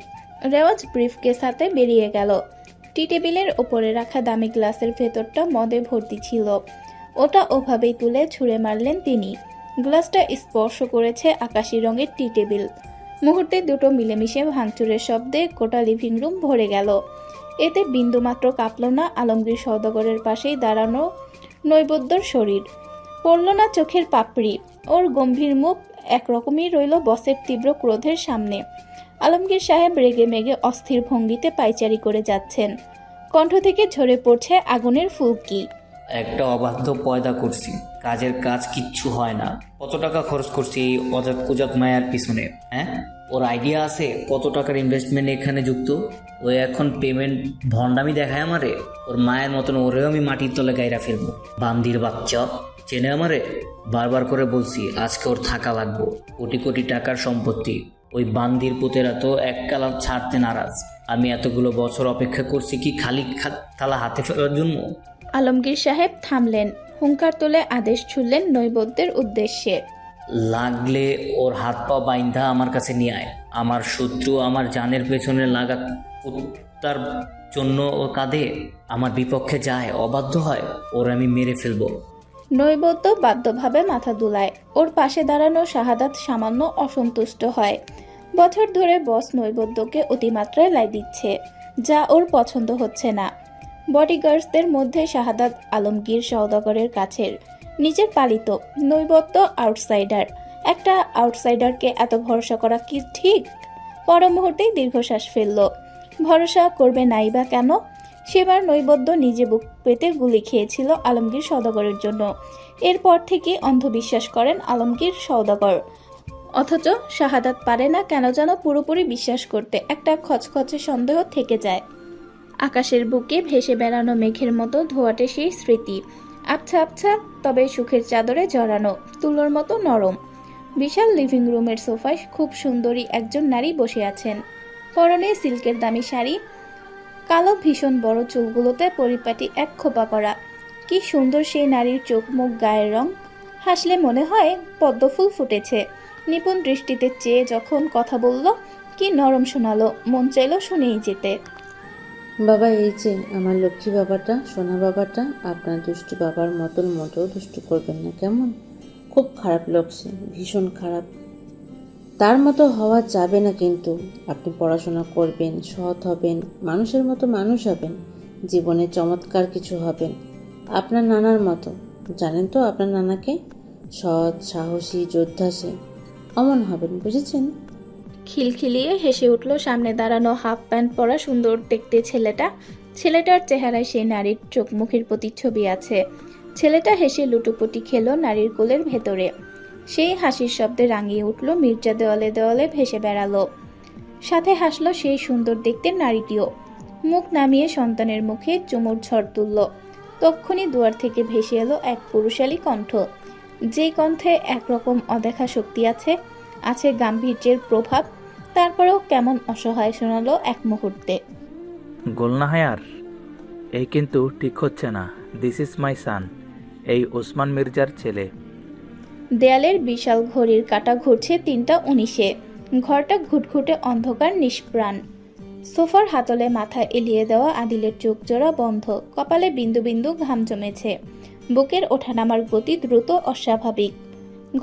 রেওয়াজ ব্রিফকেস হাতে বেরিয়ে গেল। টি টেবিলের ওপরে রাখা দামি গ্লাসের ভেতরটা মদে ভর্তি ছিল। ওটা ওভাবেই তুলে ছুঁড়ে মারলেন তিনি। গ্লাসটা স্পর্শ করেছে আকাশি রঙের টি টেবিল। মুহূর্তে দুটো মিলেমিশে ভাঙচুরের শব্দে গোটা লিভিং রুম ভরে গেল। এতে বিন্দুমাত্র কাঁপল না আলমগীর সওদাগরের পাশেই দাঁড়ানো নৈবেদ্যর শরীর। পড়ল না চোখের পাপড়ি। ওর গম্ভীর মুখ একরকমই রইল বসের তীব্র ক্রোধের সামনে। আলমগীর সাহেব রেগে মেগে অস্থির ভঙ্গিতে পায়চারি করে যাচ্ছেন। কণ্ঠ থেকে ঝরে পড়ছে আগুনের ফুলকি। একটা অবাধ্য পয়দা করছি, কাজের কাজ কিচ্ছু হয় না। কত টাকা খরচ করছি এই অজাত কুজাত মায়ার পিছনে? হ্যাঁ, ওর আইডিয়া আছে কত টাকার ইনভেস্টমেন্ট এখানে যুক্ত। ও এখন পেমেন্ট ভণ্ডামি দেখায় আমারে। ওর মায়ের মতন ওরেও আমি মাটির তলে গাইরা ফেলবো। বান্দির বাচ্চা, চেনে আমারে? বারবার করে বলছি আজকে ওর থাকা লাগবো। কোটি কোটি টাকার সম্পত্তি। ওই বান্দির পুতেরা তো এক কালা ছাড়তে নারাজ। আমি এতগুলো বছর অপেক্ষা করছি কি খালি থালা হাতে ফেরার জন্য? আলমগীর সাহেব থামলেন। হুঙ্কার তুলে আদেশ ছুড়লেন নৈবেদ্যের উদ্দেশ্যে। লাগলে ওর হাত পা বাইন্ধা আমার কাছে নিয়ে আয়। আমার শত্রু আমার জানের পেছনে লাগা কুত্তার জন্য ও কাঁদে, আমার বিপক্ষে যায়, অবাধ্য হয়, ওর আমি মেরে ফেলবো। নৈবেদ্য বাধ্যভাবে মাথা দুলায়। ওর পাশে দাঁড়ানো শাহাদাত সামান্য অসন্তুষ্ট হয়। বছর ধরে বস নৈবেদ্যকে অতিমাত্রায় লাই দিচ্ছে, যা ওর পছন্দ হচ্ছে না। বডিগার্ডসদের মধ্যে শাহাদাত আলমগীর সওদাগরের কাছের নিজের পালিত। নৈবেদ্য আউটসাইডার। একটা আউটসাইডারকে এত ভরসা করা কি ঠিক? পর মুহূর্তেই দীর্ঘশ্বাস ফেলল। ভরসা করবে নাই বা কেন? সেবার নৈবেদ্য নিজে বুক পেতে গুলি খেয়েছিল আলমগীর সওদাগরের জন্য। এরপর থেকে অন্ধবিশ্বাস করেন আলমগীর সওদাগর। অথচ শাহাদাত পারে না কেন যেন পুরোপুরি বিশ্বাস করতে। একটা খচখচে সন্দেহ থেকে যায়। আকাশের বুকে ভেসে বেড়ানো মেঘের মতো ধোয়াটে সেই স্মৃতি। আবছা আবছা, তবে সুখের চাদরে জড়ানো, তুলোর মতো নরম। বিশাল লিভিং রুমের সোফায় খুব সুন্দরী একজন নারী বসে আছেন। পরনে সিল্কের দামি শাড়ি, কালো ভীষণ বড় চুলগুলোতে পরিপাটি এক খোপা করা। কি সুন্দর সেই নারীর চোখ মুখ গায়ের রং। হাসলে মনে হয় পদ্মফুল ফুটেছে। নিপুণ দৃষ্টিতে চেয়ে যখন কথা বলল, কি নরম শোনালো, মন চাইল শুনেই যেতে। বাবা, এই যে আমার লক্ষ্মী বাবাটা, সোনা বাবাটা, আপনার দুষ্টু বাবার মতন মোটেও দুষ্টু করবেন না, কেমন? খুব খারাপ লাগছে, ভীষণ খারাপ। তার মতো হওয়া যাবে না কিন্তু। আপনি পড়াশোনা করবেন, সৎ হবেন, মানুষের মতো মানুষ হবেন, জীবনে চমৎকার কিছু হবেন, আপনার নানার মতো। জানেন তো আপনার নানাকে? সৎ, সাহসী, যোদ্ধা সে। অমন হবেন, বুঝেছেন? খিলখিলিয়ে হেসে উঠল সামনে দাঁড়ানো হাফ প্যান্ট পরা সুন্দর দেখতে ছেলেটা। ছেলেটার চেহারায় সেই নারীর চোখ মুখের প্রতিচ্ছবি আছে। ছেলেটা হেসে লুটোপুটি খেলো নারীর কোলের ভেতরে। সেই হাসির শব্দে রাঙিয়ে উঠল মির্জা, দেওয়ালে দেওয়ালে ভেসে বেড়ালো। সাথে হাসলো সেই সুন্দর দেখতে নারীটিও। মুখ নামিয়ে সন্তানের মুখে চুমুর ঝড় তুলল। তক্ষুনি দুয়ার থেকে ভেসে এলো এক পুরুষালী কণ্ঠ। যেই কণ্ঠে একরকম অদেখা শক্তি আছে, আছে গাম্ভীর্যের প্রভাব। তারপরেও কেমন অসহায় শোনালো এক মুহূর্তে। গোলনা হায়ার, এই কিন্তু ঠিক হচ্ছে না। দিস ইজ মাই সান, এই ওসমান মির্জার ছেলে। দেয়ালের বিশাল ঘড়ির কাঁটা ঘুরছে 3:19। ঘরটা ঘুটঘুটে অন্ধকার, নিষ্প্রাণ। সোফার হাতলে মাথা এলিয়ে দেওয়া আদিলের চোখ জোড়া বন্ধ। কপালে বিন্দু বিন্দু ঘাম জমেছে। বুকের ওঠানামার গতি দ্রুত, অস্বাভাবিক।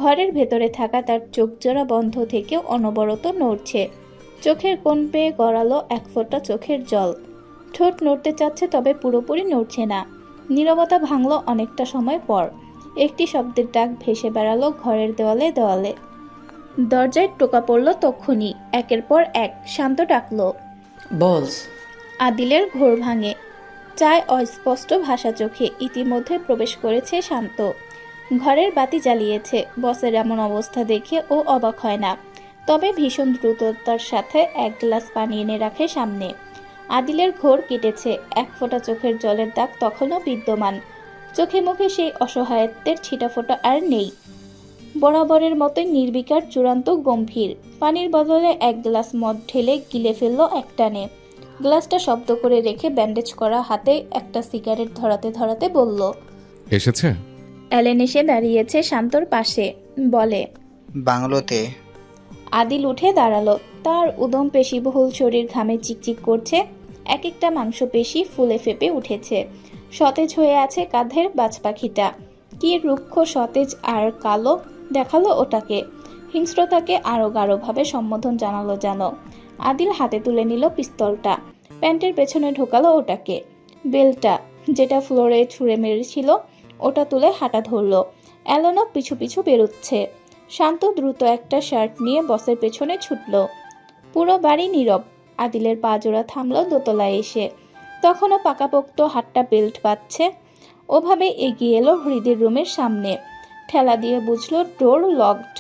ঘরের ভেতরে থাকা তার চোখ জোড়া বন্ধ থেকেও অনবরত নড়ছে। চোখের কোণ পেয়ে গড়ালো এক ফোঁটা চোখের জল। ঠোঁট নড়তে চাচ্ছে, তবে পুরোপুরি নড়ছে না। নীরবতা ভাঙল অনেকটা সময় পর। একটি শব্দের ডাক ভেসে বেড়ালো ঘরের দেওয়ালে দেওয়ালে। দরজায় টোকা পড়ল তক্ষুনি। একের পর এক শান্ত ডাকলো, বলস। আদিলের ঘোর ভাঙে। চায় অস্পষ্ট ভাষা চোখে। ইতিমধ্যে প্রবেশ করেছে শান্ত। ঘরের বাতি জ্বালিয়েছে। বসের এমন অবস্থা দেখে ও অবাক হয় না, তবে ভীষণ দ্রুততার সাথে এক গ্লাস পানি এনে রাখে সামনে। আদিলের ঘোর কেটেছে। এক ফোঁটা চোখের জলের দাগ তখনও বিদ্যমান। চোখে মুখে সেই অসহায়ত্বের ছিটাফোঁটা আর নেই। বরাবরের মতোই নির্বিকার, চূড়ান্ত গম্ভীর। পানির বদলে এক গ্লাস মদ ঢেলে গিলে ফেলল একটানে। গ্লাসটা শব্দ করে রেখে ব্যান্ডেজ করা হাতে একটা সিগারেট ধরাতে ধরাতে বলল, এসেছে? অ্যালেন এসে দাঁড়িয়েছে শান্তর পাশে। বলে, বাংলোতে। আদিল উঠে দাঁড়ালো। তার উদম পেশিবহুল শরীর ঘামে চিকচিক করছে। এক একটা মাংসপেশি ফুলে ফেপে উঠেছে। সতেজ হয়ে আছে কাঁধের বাজ পাখিটা। কি রুক্ষ, সতেজ আর কালো দেখালো ওটাকে। হিংস্রতাকে আরো গাঢ়ভাবে সম্বোধন জানালো যেন। আদিল হাতে তুলে নিল পিস্তলটা, প্যান্টের পেছনে ঢোকালো ওটাকে। বেলটা যেটা ফ্লোরে ছুঁড়ে মেরেছিল ওটা তুলে হাঁটা ধরলো। এলোনো পিছু পিছু বেরোচ্ছে। শান্ত দ্রুত একটা শার্ট নিয়ে বসের পেছনে ছুটল। পুরো বাড়ি নীরব। আদিলের পা জোড়া থামলো দোতলায় এসে। তখনও পাকাপোক্ত হাতটা বেল্ট বাঁধছে। ওভাবে এগিয়ে এলো হৃদের রুমের সামনে। ঠেলা দিয়ে বুঝলো ডোর লকড।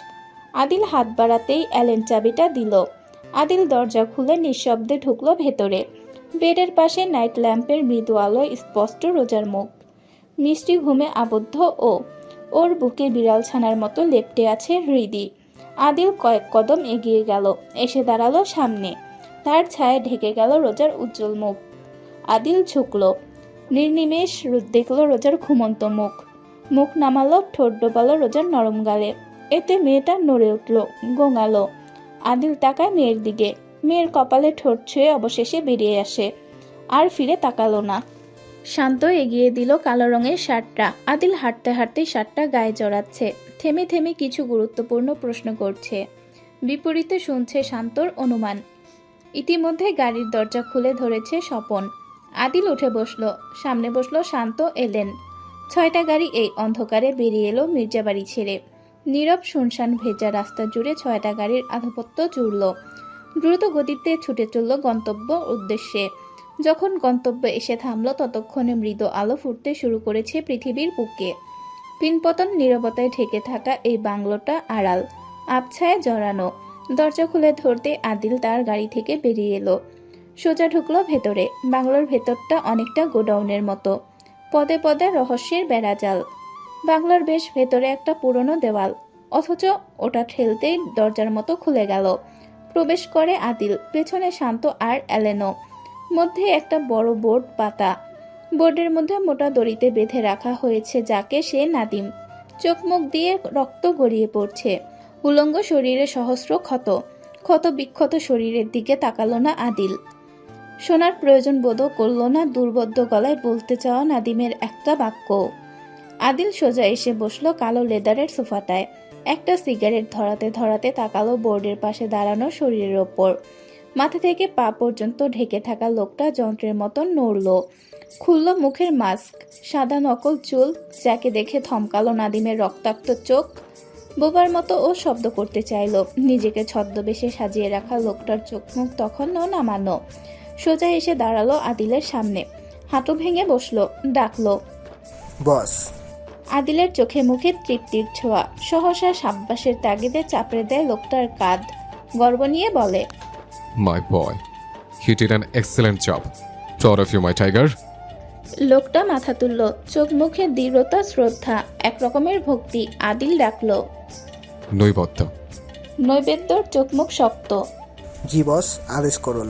আদিল হাত বাড়াতেই অ্যালেন চাবিটা দিল। আদিল দরজা খুলে নিঃশব্দে ঢুকলো ভেতরে। বেডের পাশে নাইট ল্যাম্পের মৃদু আলোয় স্পষ্ট রোজার মুখ। মিষ্টি ঘুমে আবদ্ধ ও। ওর বুকে বিড়াল ছানার মতো লেপ্টে আছে হৃদি। আদিল কয়েক কদম এগিয়ে গেল, এসে দাঁড়ালো সামনে। তার ছায়ায় ঢেকে গেল রোজার উজ্জ্বল মুখ। আদিল ঝুঁকল, নির্নিমেষ দেখল রোজার ঘুমন্ত মুখ। মুখ নামালো, ঠোঁট ডোবালো রোজার নরম গালে। এতে মেয়েটা নড়ে উঠল, গোঙালো। আদিল তাকায় মেয়ের দিকে। মেয়ের কপালে ঠোঁট ছুঁয়ে অবশেষে বেরিয়ে আসে। আর ফিরে তাকালো না। শান্ত এগিয়ে দিল কালো রঙের শার্টটা। আদিল হাঁটতে হাঁটতে শার্টটা গায়ে জড়াচ্ছে। থেমে থেমে কিছু গুরুত্বপূর্ণ প্রশ্ন করছে। বিপরীতে শুনছে শান্তর অনুমান। ইতিমধ্যে গাড়ির দরজা খুলে ধরেছে স্বপন। আদিল উঠে বসলো। সামনে বসলো শান্ত, এলেন। 6টা গাড়ি এই অন্ধকারে বেরিয়ে এলো মির্জাবাড়ি ছেড়ে। নীরব শুনশান ভেজা রাস্তা জুড়ে 6টা গাড়ির আধিপত্য জুড়ল। দ্রুত গতিতে ছুটে চলল গন্তব্য উদ্দেশ্যে। যখন গন্তব্যে এসে থামলো ততক্ষণে মৃদু আলো ফুটতে শুরু করেছে পৃথিবীর বুকে। পিনপতন নীরবতায় ঢেকে থাকা এই বাংলোটা আড়াল, আবছায় জড়ানো। দরজা খুলে ধরতে আদিল তার গাড়ি থেকে বেরিয়ে এলো। সোজা ঢুকলো ভেতরে। বাংলোর ভেতরটা অনেকটা গোডাউনের মতো। পদে পদে রহস্যের বেড়াজাল। বাংলার বেশ ভেতরে একটা পুরনো দেওয়াল, অথচ ওটা ঠেলতেই দরজার মতো খুলে গেল। প্রবেশ করে আদিল, পেছনে শান্ত আর অ্যালেনো। মধ্যে একটা বড় বোর্ড পাতা। বোর্ডের মধ্যে মোটা দড়িতে বেঁধে রাখা হয়েছে যাকে সে নাদিম। চোখ মুখ দিয়ে রক্ত গড়িয়ে পড়ছে। উলঙ্গ শরীরে সহস্র ক্ষত। ক্ষত বিক্ষত শরীরের দিকে তাকালো না আদিল। শোনার প্রয়োজন বোধ করল না দুর্বোধ্য গলায় বলতে চাওয়া নাদিমের একটা বাক্য। আদিল সোজা এসে বসলো কালো লেদারের সোফাটায়। একটা সিগারেট ধরাতে ধরাতে তাকালো বোর্ডের পাশে দাঁড়ানো শরীরের ওপর। মাথা থেকে পা পর্যন্ত ঢেকে থাকা লোকটা যন্ত্রের মতন নড়ল। খুলল মুখের মাস্ক। সাদা নকল চুল, যাকে দেখে থমকালো নাদিমের রক্তাক্ত চোখ। বোবার মতো ও শব্দ করতে চাইল। নিজেকে ছদ্মবেশে সাজিয়ে রাখা লোকটার চোখ মুখ তখনও নামানো। সোজা এসে দাঁড়ালো আদিলের সামনে। হাঁটু ভেঙে বসলো, ডাকলো, বস। আদিলের চোখে মুখে তৃপ্তির ছোঁয়া। সহসা সাব্বাসের তাগিদে চাপড়ে দেয় লোকটার কাঁধ। গর্ব নিয়ে বলে, My boy, he did an excellent job. Proud of you, my tiger. লোকটা মাথা তুলল। চোখ মুখে দৃঢ়তা, শ্রদ্ধা, এক রকমের ভক্তি। আদিল ডাকলো, নৈবদ্য। নৈবেদ্যর চোখ মুখ শক্ত। জি বস, আদেশ করুন।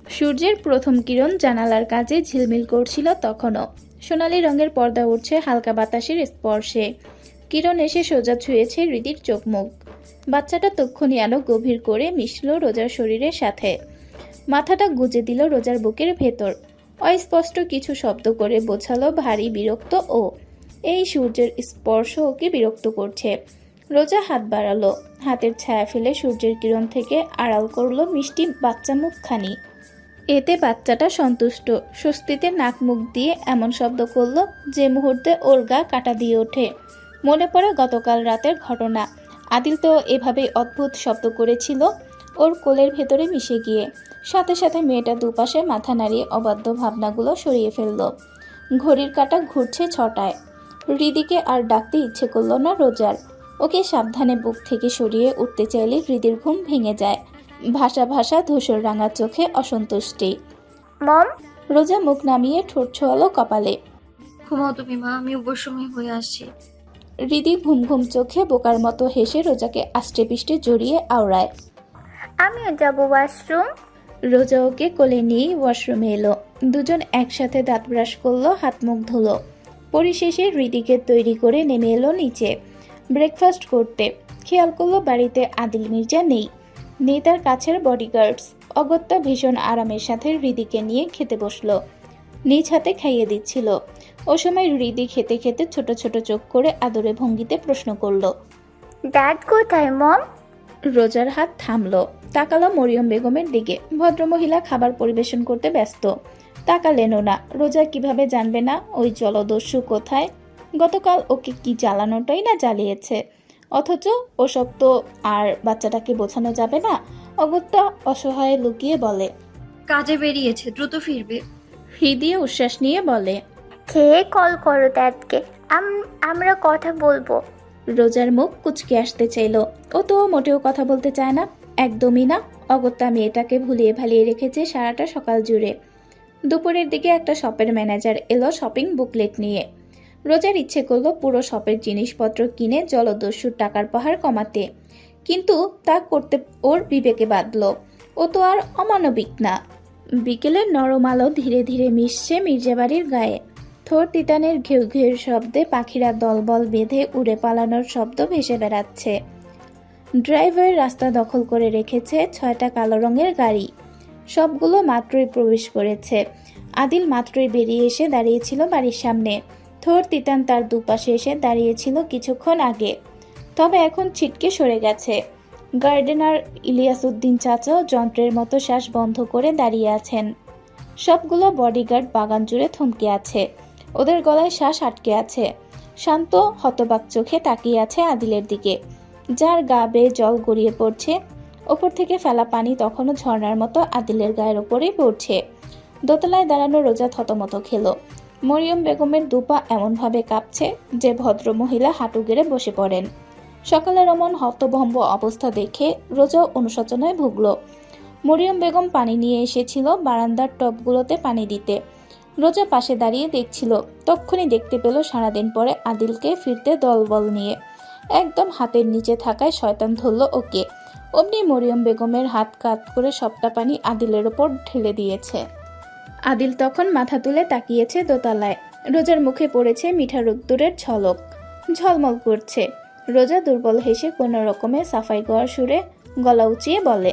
সূর্যের প্রথম কিরণ জানালার কাছে ঝিলমিল করছিল তখনও। সোনালী রঙের পর্দা উঠছে হালকা বাতাসের স্পর্শে। কিরণ এসে সোজা ছুঁয়েছে হৃদির চোখ মুখ। বাচ্চাটা তক্ষুনি আলো গভীর করে মিশল রোজার শরীরের সাথে। মাথাটা গুজে দিল রোজার বুকের ভেতর। অস্পষ্ট কিছু শব্দ করে বোঝালো ভারী বিরক্ত ও। এই সূর্যের স্পর্শ ওকে বিরক্ত করছে। রোজা হাত বাড়ালো। হাতের ছায়া ফেলে সূর্যের কিরণ থেকে আড়াল করলো মিষ্টি বাচ্চা মুখখানি। এতে বাচ্চাটা সন্তুষ্ট। স্বস্তিতে নাক মুখ দিয়ে এমন শব্দ করলো যে মুহূর্তে ওর গা কাটা দিয়ে ওঠে। মনে পড়ে গতকাল রাতের ঘটনা। আদিল তো এভাবেই অদ্ভুত শব্দ করেছিল ওর কোলের ভেতরে মিশে গিয়ে। সাথে সাথে মেয়েটা দুপাশে মাথা নাড়িয়ে অবাধ্য ভাবনাগুলো সরিয়ে ফেলল। ঘড়ির কাঁটা ঘুরছে 6টায়। হৃদিকে আর ডাকতে ইচ্ছে করলো না রোজার। ওকে সাবধানে বুক থেকে সরিয়ে উঠতে চাইলে হৃদির ঘুম ভেঙে যায়। ভাষা ভাষা ধূসর রাঙা চোখে অসন্তুষ্টি। মম, রোজা মুখ নামিয়ে ঠোঁট ছোঁয়ালো কপালে। ঘুমাও তুমি মা, আমি উপসময় হয়ে আসছি। হৃদি ঘুম ঘুম চোখে বোকার মতো হেসে রোজাকে আষ্টে পিষ্টে জড়িয়ে আওড়ায়। আমিও যাবো ওয়াশরুম। রোজা ওকে কোলে নিয়ে ওয়াশরুমে এলো। দুজন একসাথে দাঁত ব্রাশ করলো, হাত মুখ ধুলো। পরিশেষে হৃদিকে তৈরি করে নেমে এলো নিচে ব্রেকফাস্ট করতে। খেয়াল করলো বাড়িতে আদিল মির্জা নেই। নেই তার কাছের বডিগার্ডস। অগত্যা ভীষণ আরামের সাথে হৃদিকে নিয়ে খেতে বসলো। নিজ হাতে খাইয়ে দিচ্ছিল। ও সময় হৃদি খেতে খেতে ছোট ছোট চোখ করে আদরে ভঙ্গিতে প্রশ্ন করলো, ড্যাড কোথায় মম? রোজার হাত থামলো। তাকালো মরিয়ম বেগমের দিকে। ভদ্রমহিলা খাবার পরিবেশন করতে ব্যস্ত। তাকালেনও না। রোজা কিভাবে জানবে না ওই জলদস্যু কোথায়? গতকাল ওকে কি জ্বালানোটাই না জ্বালিয়েছে। অথচ ওসব তো আর বাচ্চাটাকে বোঝানো যাবে না। অগত্যা অসহায় লুকিয়ে বলে, কাজে বেরিয়েছে, দ্রুত ফিরবে। হৃদি উচ্ছ্বাস নিয়ে বলে, খেয়ে কল করো ড্যাডকে, আমরা কথা বলবো। রোজার মুখ কুচকে আসতে চাইল। ও তো মোটেও কথা বলতে চায় না, একদমই না। অগত্যা মেয়েটাকে ভুলিয়ে ভালিয়ে রেখেছে সারাটা সকাল জুড়ে। দুপুরের দিকে একটা শপের ম্যানেজার এলো শপিং বুকলেট নিয়ে। রোজার ইচ্ছে করলো পুরো শপের জিনিসপত্র কিনে জলদস্যুর টাকার পাহাড় কমাতে, কিন্তু তা করতে ওর বিবেকে বাঁধল। ও তো আর অমানবিক না। বিকেলের নরম আলো ধীরে ধীরে মিশছে মির্জাবাড়ির গায়ে। থোর তিতানের ঘেউ ঘেউর শব্দে পাখিরা দলবল বেঁধে উড়ে পালানোর শব্দ ভেসে বেড়াচ্ছে। ড্রাইভার রাস্তা দখল করে রেখেছে 6টা কালো রঙের গাড়ি। সবগুলো মাত্রই প্রবেশ করেছে। আদিল মাত্রই বেরিয়ে এসে দাঁড়িয়েছিল বাড়ির সামনে। থোর তিতান তার দুপাশে এসে দাঁড়িয়েছিল কিছুক্ষণ আগে, তবে এখন ছিটকে সরে গেছে। গার্ডেনার ইলিয়াসউদ্দিন চাচাও যন্ত্রের মতো শ্বাস বন্ধ করে দাঁড়িয়ে আছেন। সবগুলো বডিগার্ড বাগান জুড়ে থমকে আছে। ওদের গলায় শ্বাস আটকে আছে। শান্ত হতবাক চোখে তাকিয়ে আছে আদিলের দিকে, যার গা বেয়ে জল গড়িয়ে পড়ছে। ওপর থেকে ফেলা পানি তখনও ঝর্ণার মতো আদিলের গায়ের ওপরেই পড়ছে। দোতলায় দাঁড়ানো রোজা থতমত খেলো। মরিয়ম বেগমের দুপা এমনভাবে কাঁপছে যে ভদ্র মহিলা হাঁটু গেড়ে বসে পড়েন। সকালের অমন হতভম্ব অবস্থা দেখে রোজা অনুশোচনায় ভুগল। মরিয়ম বেগম পানি নিয়ে এসেছিল বারান্দার টবগুলোতে পানি দিতে। রোজা পাশে দাঁড়িয়ে দেখছিল। তক্ষুনি দেখতে পেল সারাদিন পরে আদিলকে ফিরতে দলবল নিয়ে। একদম হাতের নিচে থাকায় শয়তান ধরল ওকে। অমনি মরিয়ম বেগমের হাত কাত করে সবটা পানি আদিলের ওপর ঢেলে দিয়েছে। আদিল তখন মাথা তুলে তাকিয়েছে দোতলায়। রোজার মুখে পড়েছে মিঠা রোদ্দুরের ঝলক, ঝলমল করছে। রোজা দুর্বল হেসে কোনো রকমে সাফাই গাওয়ার সুরে গলা উঁচিয়ে বলে,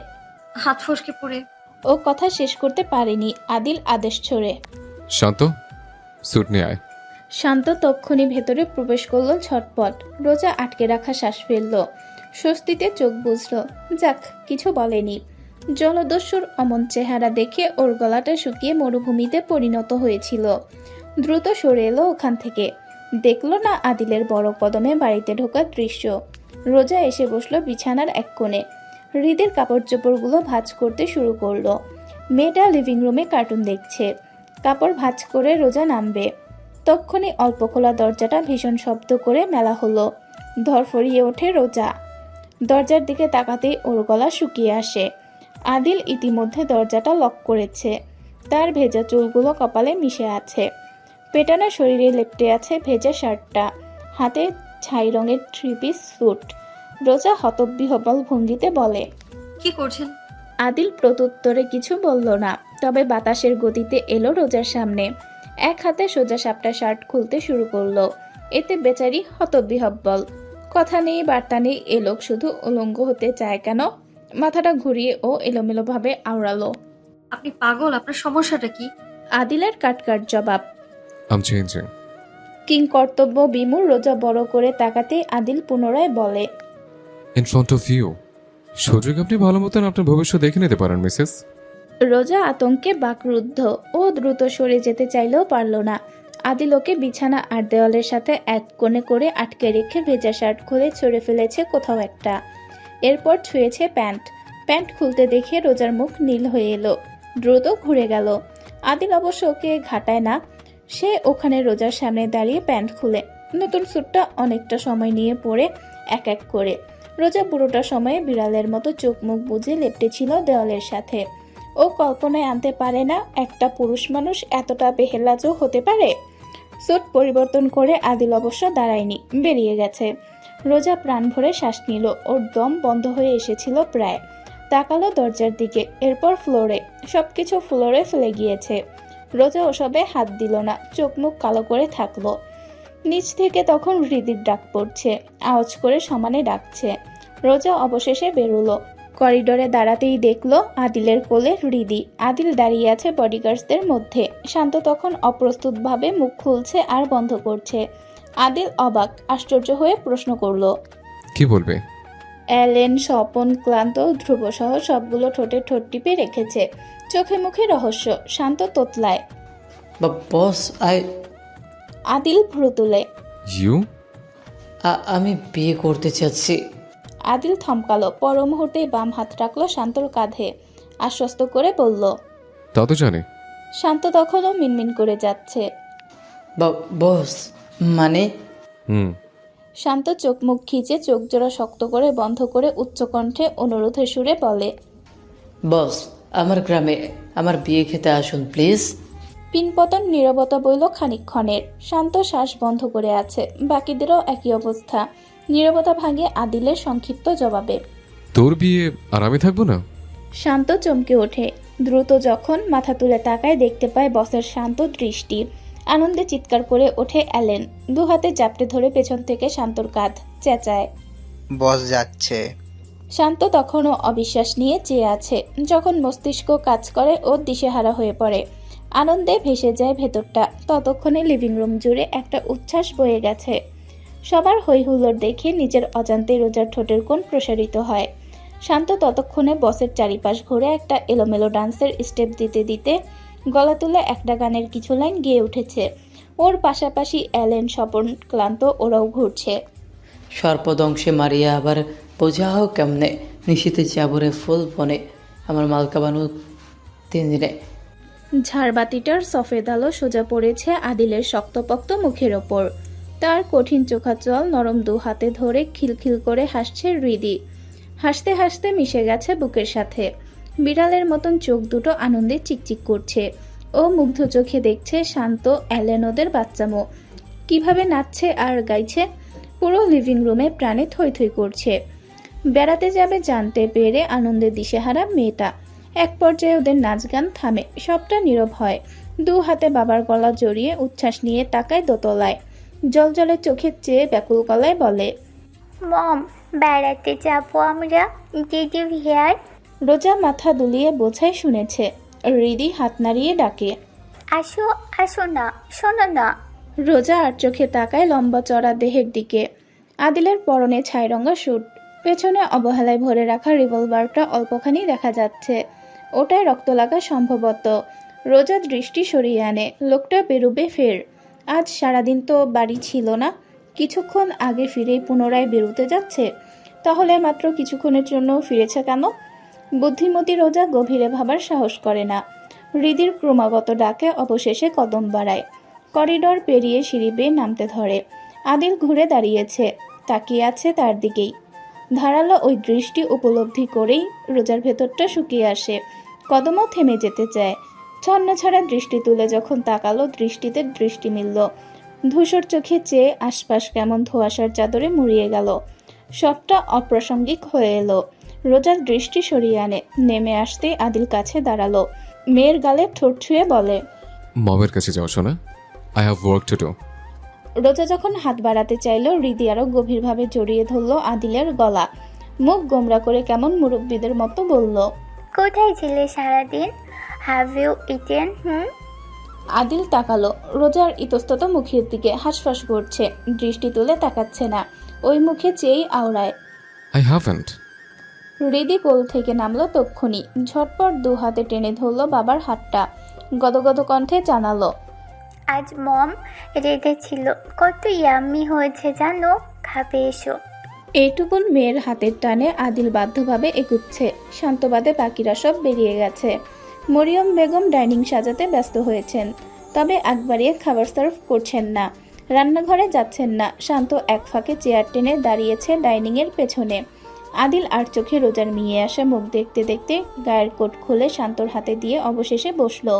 হাত ফসকে পড়ে। ও কথা শেষ করতে পারেনি। আদিল আদেশ ছড়ে, শান্ত, স্যুট নিয়ে আয়। শান্ত তক্ষুনি ভেতরে প্রবেশ করলো ঝটপট। রোজা আটকে রাখা শ্বাস ফেলল। স্বস্তিতে চোখ বুঝল। যাক, কিছু বলেনি। জলদস্যুর অমন চেহারা দেখে ওর গলাটা শুকিয়ে মরুভূমিতে পরিণত হয়েছিল। দ্রুত সরে এলো ওখান থেকে। দেখলো না আদিলের বড় কদমে বাড়িতে ঢোকার দৃশ্য। রোজা এসে বসলো বিছানার এক কোণে। হৃদের কাপড় চোপড়গুলো ভাঁজ করতে শুরু করলো। মেয়েটা লিভিং রুমে কার্টুন দেখছে। কাপড় ভাঁজ করে রোজা নামবে। তক্ষুনি অল্প খোলা দরজাটা ভীষণ শব্দ করে মেলা হলো। ধরফরিয়ে ওঠে রোজা। দরজার দিকে তাকাতেই ওর গলা শুকিয়ে আসে। আদিল ইতিমধ্যে দরজাটা লক করেছে। তার ভেজা চুলগুলো কপালে মিশে আছে। পেটানো শরীরে লেপ্টে আছে ভেজা শার্টটা, হাতে ছাই রঙের 3 পিস স্যুট। রোজা হতবিহ্বল ভঙ্গিতে বলে, কি করছেন? আদিল প্রত্যুত্তরে কিছু বলল না, তবে বাতাসের গতিতে এলো রোজার সামনে। এক হাতে সোজা সাপটা শার্ট খুলতে শুরু করলো। এতে বেচারি হতবিহ্বল। কথা নেই বার্তা নেই, এ লোক শুধু উলঙ্গ হতে চায় কেন? মাথাটা ঘুরিয়ে ও এলোমেলোভাবে আওড়ালো, আপনি পাগল? আপনার সমস্যাটা কি? আদিলের কাটকাট জবাব, আম চেঞ্জিং। কিং কর্তব্য বিমূর রোজা বড় করে তাকাতে আদিল পুনরায় বলে, ইন ফ্রন্ট অফ ইউ। সুযোগ আপনি ভালো মতন আপনার ভবিষ্যৎ দেখে নিতে পারেন মিসেস। রোজা আতঙ্কে বাকরুদ্ধ। ও দ্রুত সরে যেতে চাইলেও পারল না। আদিল ওকে বিছানা আর দেওয়ালের সাথে এক কোণে করে আটকে রেখে ভেজা শার্ট খুলে ছড়ে ফেলেছে কোথাও একটা। এরপর ছুঁয়েছে প্যান্ট। প্যান্ট খুলতে দেখে রোজার মুখ নীল হয়ে এলো। দ্রুত ঘুরে গেল। আদিল অবশ্য ওকে ঘাটায় না। সে ওখানে রোজার সামনে দাঁড়িয়ে প্যান্ট খুলে। নতুন স্যুটটা অনেকটা সময় নিয়ে পরে এক এক করে। রোজা পুরোটা সময়ে বিড়ালের মতো চোখ মুখ বুজে লেপ্টে ছিল দেওয়ালের সাথে। ও কল্পনায় আনতে পারে না একটা পুরুষ মানুষ এতটা বেহেলাজও হতে পারে। স্যুট পরিবর্তন করে আদিল অবশ্য দাঁড়ায়নি, বেরিয়ে গেছে। রোজা প্রাণ ভরে শ্বাস নিল। ওর দম বন্ধ হয়ে এসেছিল প্রায়। তাকালো দরজার দিকে, এরপর ফ্লোরে। সবকিছু ফ্লোরে ফেলে গিয়েছে। রোজা ওসবে হাত দিল না, চোখ মুখ কালো করে থাকলো। নিচ থেকে তখন হৃদির ডাক পড়ছে, আওয়াজ করে সমানে ডাকছে। রোজা অবশেষে বেরোলো। করিডোরে দাঁড়াতেই দেখলো আদিলের কোলে হৃদি। আদিল দাঁড়িয়ে আছে বডিগার্ডসদের মধ্যে। শান্ত তখন অপ্রস্তুতভাবে মুখ খুলছে আর বন্ধ করছে। আদিল অবাক, আশ্চর্য হয়ে প্রশ্ন করলো, কি বলবে? অ্যালেন, স্বপন, ক্লান্ত, ধ্রুব সহ সবগুলো ঠোঁটে ঠোঁট টিপে রেখেছে। চোখে মুখে রহস্য। শান্ত তোতলায়। বস আদিল ভ্রু তুলে। ইউ? আমি বিয়ে করতে চাচ্ছি। আদিল থমকালো, পর মুহূর্তেই বাম হাত রাখলো শান্তর কাঁধে, আশ্বস্ত করে বলল। তা তো জানি। শান্ত তখনও মিনমিন করে যাচ্ছে। বস মানে? শান্ত চোখ মুখ খিচে চোখ জোড়া শক্ত করে বন্ধ করে উচ্চকণ্ঠে অনুরোধের সুরে বলে, বস আমার গ্রামে আমার বিয়ে খেতে আসুন প্লিজ। পিনপতন নীরবতা বইল খানিকক্ষণের। শান্ত শ্বাস বন্ধ করে আছে। বাকিদেরও একই অবস্থা। নীরবতা ভাঙে আদিলের সংক্ষিপ্ত জবাবে, তোর বিয়ে আর আমি থাকবো না? শান্ত চমকে ওঠে। দ্রুত যখন মাথা তুলে তাকায় দেখতে পায় বসের শান্ত দৃষ্টি। আনন্দে চিৎকার করে ওঠে অ্যালেন, দু হাতে জাপটে ধরে পেছন থেকে শান্তর কাঁধ চেঁচায়, বস যাচ্ছে। শান্ত তখনও অবিশ্বাস নিয়ে চেয়ে আছে। যখন মস্তিষ্ক কাজ করে ও দিশেহারা হয়ে পড়ে। আনন্দে ভেসে যায় ভেতরটা। ততক্ষণে লিভিং রুম জুড়ে একটা উচ্ছ্বাস বয়ে গেছে। সবার হইহুল্লোড় দেখে নিজের অজান্তে রোজার ঠোঁটের কোণ প্রসারিত হয়। শান্ত ততক্ষণে বসের চারিপাশ ঘুরে একটা এলোমেলো ডান্সের স্টেপ দিতে দিতে গলা তুলে একটা গানের কিছু লাইন গেয়ে উঠেছে। ওর পাশাপাশি অ্যালেন, স্বপন, ক্লান্ত ওরাও ঘুরছে। সর্পদংশে মারিয়া আবার বোঝাও কেমনে, নিশীতে চাবরে ফুল বনে আমার মালকা বানু তিনদিনে। ঝাড়বাতিটার সফেদ আলো সোজা পড়েছে আদিলের শক্তপোক্ত মুখের ওপর। তার কঠিন চোখাচল নরম দু হাতে ধরে খিলখিল করে হাসছে হৃদি। হাসতে হাসতে মিশে গেছে বুকের সাথে। বিড়ালের মতন চোখ দুটো আনন্দে চিকচিক করছে। ও মুগ্ধ চোখে দেখছে শান্ত, অ্যালেন ওদের বাচ্চামো কিভাবে নাচছে আর গাইছে। পুরো লিভিং রুমে প্রাণে থই থই করছে। বেড়াতে যাবে জানতে পেরে আনন্দে দিশেহারা মেয়েটা। এক পর্যায়ে ওদের নাচ গান থামে, সবটা নীরব হয়। দু হাতে বাবার গলা জড়িয়ে উচ্ছ্বাস নিয়ে তাকায় দোতলায়। জলজলে চোখে চেয়ে ব্যাকুল গলায় বলে, মম, বেড়াতে যাবো আমরা, দিদি ভিয়ার। রোজা মাথা দুলিয়ে বোঝায় শুনেছে। হৃদি হাত নাড়িয়ে ডাকে, আসো আসো না, শোনো না। রোজা আর চোখে তাকায় লম্বা চড়া দেহের দিকে। আদিলের পরনে ছাইরঙা স্যুট, পেছনে অবহেলায় ভরে রাখা রিভলভারটা অল্পখানি দেখা যাচ্ছে। ওটায় রক্ত লাগা সম্ভবত। রোজা দৃষ্টি সরিয়ে আনে। লোকটা বেরুবে ফের। আজ সারাদিন তো বাড়ি ছিল না, কিছুক্ষণ আগে ফিরেই পুনরায় বেরুতে যাচ্ছে। তাহলে মাত্র কিছুক্ষণের জন্য ফিরেছে কেন? বুদ্ধিমতী রোজা গভীরে ভাবার সাহস করে না। হৃদির ক্রমাগত ডাকে অবশেষে কদম বাড়ায়। করিডোর পেরিয়ে সিঁড়ি বেয়ে নামতে ধরে। আদিল ঘুরে দাঁড়িয়েছে, তাকিয়ে আছে তার দিকেই। ধারালো ওই দৃষ্টি উপলব্ধি করেই রোজার ভেতরটা শুকিয়ে আসে। কদমও থেমে যেতে চায়। ছন্ন ছাড়া দৃষ্টি তুলে যখন তাকালো, দৃষ্টিতে দৃষ্টি মিলল। ধূসর চোখে চেয়ে আশপাশ কেমন ধোঁয়াশার চাদরে মুড়িয়ে গেল। সবটা অপ্রাসঙ্গিক হয়ে এলো। রোজার দৃষ্টি সরিয়ে আনে। নেমে আসতেই আদিল কাছে দাঁড়ালো। মেয়ের গালে ঠোঁট ছুঁয়ে বলে, মমের কাছে যাও শোনা, I have work to do. রোজা যখন হাত বাড়াতে চাইল, হৃদি আরো গভীরভাবে জড়িয়ে ধরল আদিলের গলা। মুখ গোমরা করে কেমন মুরব্বীদের মতো বলল, কোথায় ছিলে সারাদিন? Have you eaten? আদিল তাকালো রোজার ইতস্তত মুখের দিকে। হাঁসফাঁস করছে, দৃষ্টি তুলে তাকাচ্ছে না। ওই মুখে চেয়েই আওড়ায়, আই হ্যাভেন্ট। হৃদি কোল থেকে নামলো তক্ষুনি। ঝটপট দু হাতে টেনে ধরলো বাবার হাতটা। গদগদ কণ্ঠে জানালো, আজ মম রেঁধেছিল, কত ইয়াম্মি হয়েছে জানো, খাবে এসো। এইটুকুন মেয়ের হাতের টানে আদিল বাধ্যভাবে এগুচ্ছে। শান্তবাদে বাকিরা সব বেরিয়ে গেছে। মরিয়ম বেগম ডাইনিং সাজাতে ব্যস্ত হয়েছেন, তবে একবারিয়ে খাবার সার্ভ করছেন না। রান্নাঘরে যাচ্ছেন না। শান্ত এক ফাঁকে চেয়ার টেনে দাঁড়িয়েছে ডাইনিংয়ের পেছনে। আদিল আর চোখে রোজার মিয়ে আসা মুখ দেখতে দেখতে গায়ের কোট খুলে শান্তর হাতে দিয়ে অবশেষে বসলো।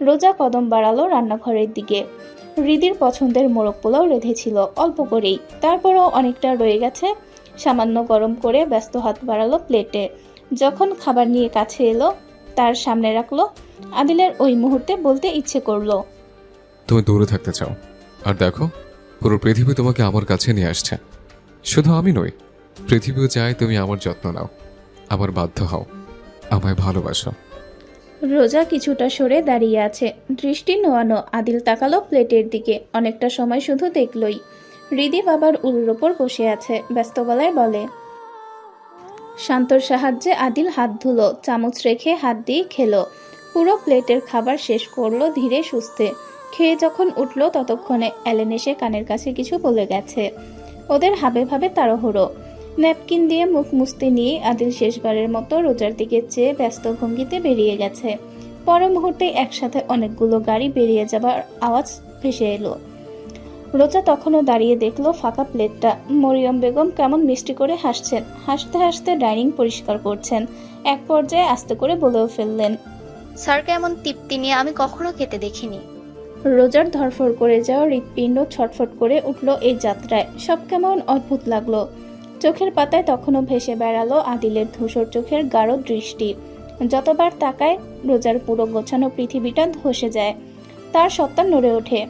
রোজা কদম বাড়ালো রান্নাঘরের দিকে। হৃদির পছন্দের মোরগ পোলাও রেঁধেছিল অল্প করেই, তারপরও অনেকটা রয়ে গেছে। সামান্য গরম করে ব্যস্ত হাত বাড়ালো প্লেটে। যখন খাবার নিয়ে কাছে এলো, তার সামনে রাখলো। আদিলের ওই মুহূর্তে বলতে ইচ্ছে করলো, তুমি দূরে থাকতে চাও, আর দেখো পুরো পৃথিবী তোমাকে আমার কাছে নিয়ে আসছে। শুধু আমি নই, পৃথিবীও চায় তুমি আমার যত্ন নাও। আমার বাধ্য হও, আমায় ভালোবাসো। রোজা কিছুটা সরে দাঁড়িয়ে আছে, দৃষ্টি নোয়ানো। আদিল তাকালো প্লেটের দিকে, অনেকটা সময় শুধু দেখলই। হৃদি বাবার উরুর ওপর বসে আছে, ব্যস্ত গলায় বলে। শান্তর সাহায্যে আদিল হাত ধুলো, চামচ রেখে হাত দিয়ে খেলো। পুরো প্লেটের খাবার শেষ করলো ধীরে সুস্থে। খেয়ে যখন উঠলো ততক্ষণে অ্যালেন এসে কানের কাছে কিছু বলে গেছে। ওদের হাবে ভাবে তাড়াহুড়ো। ন্যাপকিন দিয়ে মুখ মুছতে নিয়ে আদিল শেষবারের মতো রোজার দিকে চেয়ে ব্যস্ত ভঙ্গিতে বেরিয়ে গেছে। পর মুহূর্তে একসাথে অনেকগুলো গাড়ি বেরিয়ে যাবার আওয়াজ ভেসে এলো। রোজা তখনও দাঁড়িয়ে দেখলো ফাঁকা প্লেটটা। মরিয়ম বেগম কেমন মিষ্টি করে হাসছেন, হাসতে হাসতে ডাইনিং পরিষ্কার করছেন। এক পর্যায়ে আস্তে করে বলেও ফেললেন, স্যারকে এমন তৃপ্তি নিয়ে আমি কখনো খেতে দেখিনি। রোজার ধরফর করে যাওয়া হৃৎপিণ্ড ছটফট করে উঠল এই যাত্রায়। সব কেমন অদ্ভুত লাগলো। চোখের পাতায় তখনও ভেসে বেড়ালো আদিলের ধূসর চোখের গাঢ় দৃষ্টি। যতবার তাকায় রোজার পুরো গোছানো পৃথিবীটা ধসে যায়, তার সত্তা নড়ে ওঠে।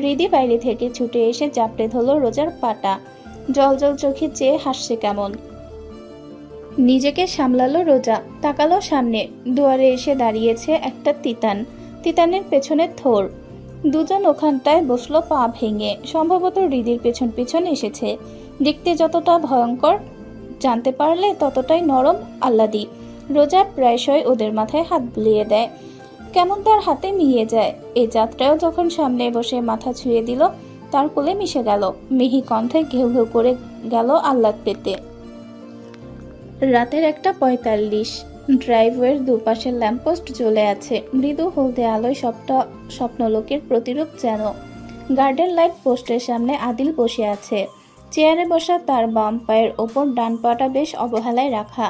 হৃদি বাইরে থেকে ছুটে এসে চাপড়ে ধরল রোজার পাটা। জল জল চোখে চেয়ে হাসছে কেমন। নিজেকে সামলালো রোজা, তাকালো সামনে। দুয়ারে এসে দাঁড়িয়েছে একটা তিতান, তিতানের পেছনে থোর। দুজন ওখানটায় বসলো পা ভেঙে। সম্ভবত হৃদির পেছন পেছন এসেছে। দেখতে যতটা ভয়ঙ্কর, জানতে পারলে ততটাই নরম আহ্লাদি। রোজা প্রায়শই ওদের মাথায় হাত বুলিয়ে দেয়, কেমন তার হাতে মিলিয়ে যায়। এই যাত্রায়ও যখন সামনে বসে মাথা ছুঁয়ে দিল, তার কোলে মিশে গেল। মিহি কণ্ঠে ঘেউ ঘেউ করে গেল আহ্লাদ পেতে। রাতের 1:45। ড্রাইভওয়ের দুপাশে ল্যাম্পপোস্ট জ্বলে আছে, মৃদু হলদে আলোয় সবটা স্বপ্নলোকের প্রতিরূপ যেন। গার্ডেন লাইট পোস্টের সামনে আদিল বসে আছে। চেয়ারে বসা তার বাম পায়ের ওপর ডান পাটা বেশ অবহেলায় রাখা।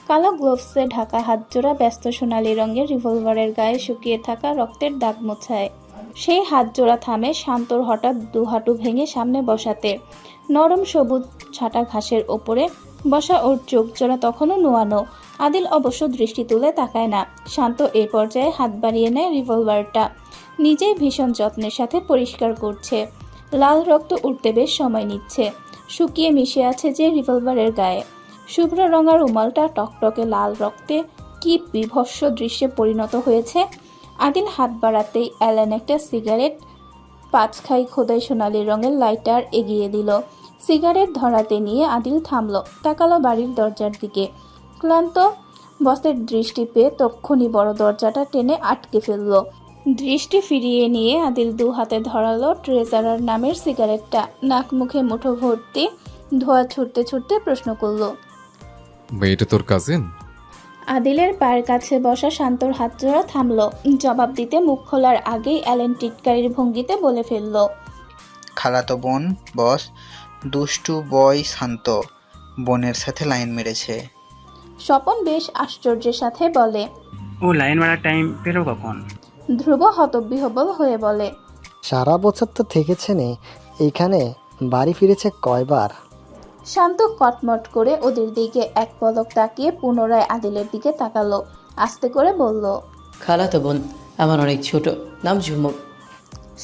কালো গ্লোভসে ঢাকা হাতজোড়া ব্যস্ত সোনালি রঙের রিভলভারের গায়ে শুকিয়ে থাকা রক্তের দাগ মোছায়। সেই হাতজোড়া থামে শান্তর হঠাৎ দুহাঁটু ভেঙে সামনে বসাতে। নরম সবুজ ছাটা ঘাসের ওপরে বসা ওর চোখ জোড়া তখনও নোয়ানো। আদিল অবশ্য দৃষ্টি তুলে তাকায় না। শান্ত এই পর্যায়ে হাত বাড়িয়ে নেয় রিভলভারটা, নিজেই ভীষণ যত্নের সাথে পরিষ্কার করছে। লাল রক্ত উঠতে বেশ সময় নিচ্ছে। শুকিয়ে মিশে আছে যে রিভলভারের গায়ে। শুভ্র রঙা রুমালটা টকটকে লাল রক্তে কি বিভৎস দৃশ্যে পরিণত হয়েছে। আদিল হাত বাড়াতেই অ্যালেন একটা সিগারেট পাঁচখাই খোদাই সোনালি রঙের লাইটার এগিয়ে দিল। সিগারেট ধরাতে নিয়ে আদিল থামল, তাকালো বাড়ির দরজার দিকে। ক্লান্ত বসের দৃষ্টি পেয়ে তক্ষুনি বড় দরজাটা টেনে আটকে ফেলল। দৃষ্টি ফিরিয়ে নিয়ে আদিল দু হাতে ধরালো ট্রেজারার নামের সিগারেটটা। নাক মুখে মুঠো ভর্তি ধোয়া ছুটতে ছুটতে প্রশ্ন করলো, মেয়েটা তোর কাজিন? আদিলের পায়ের কাছে বসা শান্তর হাত জোড়া থামলো। জবাব দিতে মুখ খোলার আগেই অ্যালেন টিটকারির ভঙ্গিতে বলে ফেলল, খালাতো বোন বস, দুষ্টু বয় শান্ত বোনের সাথে লাইন মেরেছে। স্বপন বেশ আশ্চর্যের সাথে বলে, ও লাইন মারার টাইম পেলো কখন? ধ্রুব হতবিহ্বল হয়ে বলে, সারা বছর তো থেকেছেন এইখানে, বাড়ি ফিরেছে কয়বার? শান্ত কটমট করে ওদের দিকে এক পলক তাকিয়ে পুনরায় আদিলের দিকে তাকালো। আস্তে করে বলল, খালাতো বোন আমার অনেক ছোট, নাম ঝুমুক।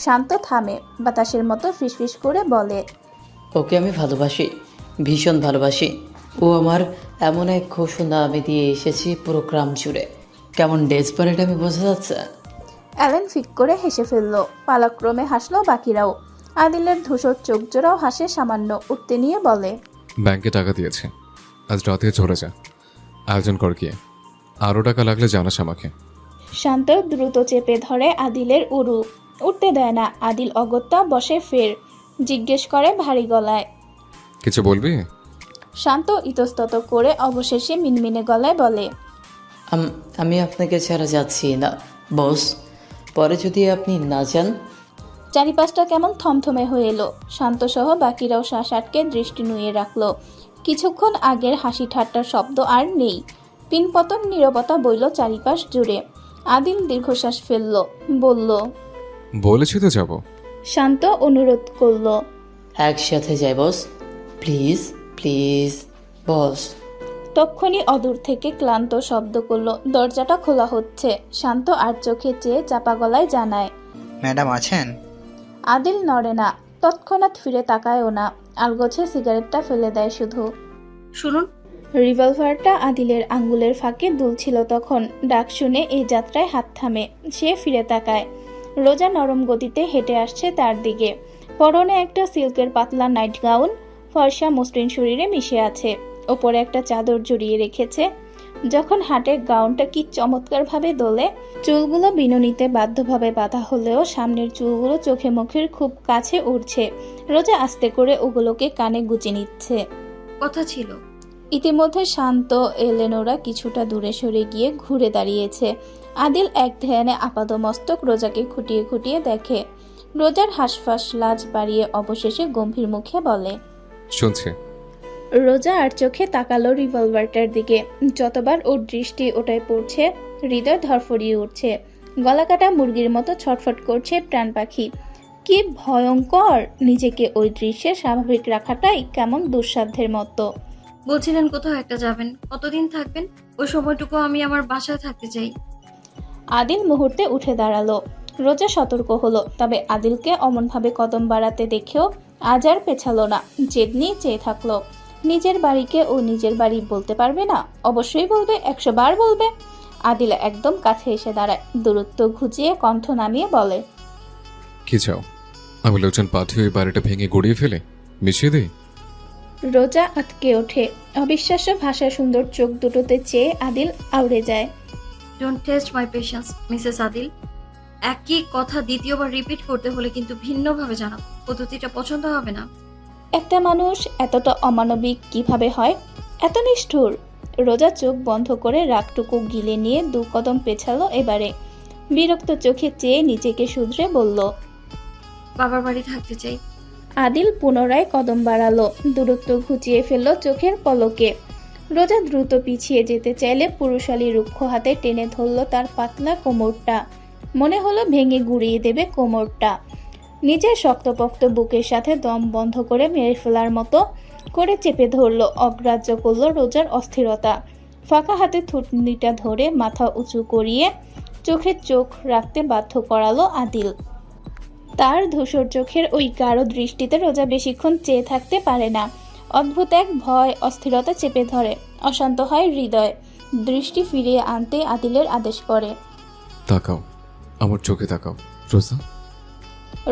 শান্ত থামে, বাতাসের মতো ফিসফিস করে বলে, ওকে আমি ভালোবাসি, ভীষণ ভালোবাসি। ও আমার এমন এক ঘোষণা আমি দিয়ে এসেছি পুরো গ্রাম জুড়ে। কেমন ডেসপারেট আমি বোঝা যাচ্ছে? অ্যালেন ফিক করে হেসে ফেলল। পালাক্রমে হাসলো বাকিরাও। আদিলের ধূসর চোখ জোড়াও হাসে সামান্য। উঠতে নিয়ে বলে, ব্যাংকে টাকা দিয়েছে, আজ রাতে চলে যা, আয়োজন কর গিয়ে। আরও টাকা লাগলে জানাস আমাকে। শান্ত দ্রুত চেপে ধরে আদিলের উরু, উঠতে দেয় না। আদিল অগত্যা বসে ফের জিজ্ঞেস করে ভারী গলায়, কিছু বলবি? শান্ত ইতস্তত করে অবশেষে মিনমিনে গলায় বলে, আমি আপনাকে ছাড়া যাচ্ছি না বস, পরে যদি আপনি না যান। চারিপাশটা কেমন থমথমে হয়ে এলো। শান্ত সহ বাকিরাও শ্বাস আটকে দৃষ্টি নুয়ে রাখলো। কিছুক্ষণ আগের হাসি ঠাট্টার শব্দ আর নেই। পিনপতন নীরবতা বইল চারিপাশ জুড়ে। আদিল দীর্ঘশ্বাস ফেলল, বলল, বলেছি তো যাব। শান্ত অনুরোধ করল, একসাথে যাই বস, প্লিজ প্লিজ বস। তক্ষুনি অদূর থেকে ক্লান্ত শব্দ করলো। দরজাটা খোলা হচ্ছে। শান্ত আর চোখে চেয়ে চাপা গলায় জানায়, ম্যাডাম আছেন? আদিল নড়ে না, তৎক্ষণাৎ ফিরে তাকায়ও না। আলগোছে সিগারেটটা ফেলে দেয় শুধু। শুনুন, রিভলভারটা আদিলের আঙ্গুলের ফাঁকে দুলছিল তখন। ডাক শুনে এই যাত্রায় হাত থামে। সে ফিরে তাকায়। রোজা নরম গতিতে হেঁটে আসছে তার দিকে। পরনে একটা সিল্কের পাতলা নাইট গাউন, ফর্সা মসৃণ শরীরে মিশে আছে। ওপরে একটা চাদর জড়িয়ে রেখেছে। যখন হাঁটে গাউনটা কি চমৎকারভাবে দোলে। চুলগুলো বিনুনিতে বাধ্যভাবে বাঁধা হলেও সামনের চুলগুলো চোখে মুখের খুব কাছে উঠছে। রোজা আস্তে করে ওগুলোকে কানে গুজে নিচ্ছে। কথা ছিল। ইতিমধ্যে শান্ত এলেনোরা কিছুটা দূরে সরে গিয়ে ঘুরে দাঁড়িয়েছে। আদিল এক ধ্যানে আপাদমস্তক রোজাকে খুঁটিয়ে খুঁটিয়ে দেখে। রোজার হাঁসফাঁস লাজ বাড়িয়ে অবশেষে গম্ভীর মুখে বলে, শুনছি। রোজা আর চোখে তাকালো রিভলভারটার দিকে। যতবার ওর দৃষ্টি ওটায় পড়ছে হৃদয় ধরফড়িয়ে উঠছে। গলাকাটা মুরগির মতো ছটফট করছে প্রাণ পাখি। কি ভয়ঙ্কর! নিজেকে ওই দৃশ্যে স্বাভাবিক রাখাটাই কেমন দুঃসাধ্যের মতো। বলছিলেন কোথাও একটা যাবেন, কতদিন থাকবেন? ওই সময়টুকু আমি আমার বাসায় থাকতে চাই। আদিল মুহূর্তে উঠে দাঁড়ালো। রোজা সতর্ক হলো, তবে আদিলকে অমনভাবে কদম বাড়াতে দেখেও আজ আর পেছালো না। জেদ নিয়ে চেয়ে থাকলো। নিজের বাড়িকে ও নিজের বাড়ি বলতে পারবে না? অবশ্যই বলবে, 100 বার বলবে। আদিল একদম কাছে এসে দাঁড়ায়। দূরত্ব ঘুচিয়ে কণ্ঠ নামিয়ে বলে, কি চাও? আমি লোকজন পাঠিয়ে ওই বাড়িটা ভেঙে গড়িয়ে ফেলে মিশিয়ে দিই? রোজা আটকে ওঠে। অবিশ্বাস্য ভাষা সুন্দর চোখ দুটোতে চেয়ে আদিল আউড়ে যায়। Don't test my patience Mrs Adil. একই কথা দ্বিতীয়বার রিপিট করতে হলে কিন্তু ভিন্নভাবে জানাবো। পদ্ধতিটা পছন্দ হবে না। একটা মানুষ এতটা অমানবিক কিভাবে হয়? এত নিষ্ঠুর! রোজা চোখ বন্ধ করে রাগটুকু গিলে নিয়ে 2 কদম পেছালো এবারে। বিরক্ত চোখে চেয়ে নিজেকে শুধরে বলল, বাবার বাড়ি থাকতে চাই। আদিল পুনরায় কদম বাড়ালো। দূরত্ব ঘুচিয়ে ফেললো চোখের পলকে। রোজা দ্রুত পিছিয়ে যেতে চাইলে পুরুষালী রুক্ষ হাতে টেনে ধরল তার পাতলা কোমরটা। মনে হলো ভেঙে গুড়িয়ে দেবে কোমরটা। নিজের শক্তপোক্ত বুকের সাথে দম বন্ধ করে মেরে ফেলার মতো করে চেপে ধরল। অগ্রাহ্য করল রোজার অস্থিরতা। ফাঁকা হাতে থুতনিটা ধরে মাথা উঁচু করিয়ে চোখে চোখ রাখতে বাধ্য করালো আদিল। তার ধূসর চোখের ওই গাঢ় দৃষ্টিতে রোজা বেশিক্ষণ চেয়ে থাকতে পারে না। অদ্ভুত এক ভয় অস্থিরতা চেপে ধরে। অশান্ত হয় হৃদয়। দৃষ্টি ফিরিয়ে আনতে আদিলের আদেশ পড়ে, তাকাও, আমার চোখে তাকাও রোজা।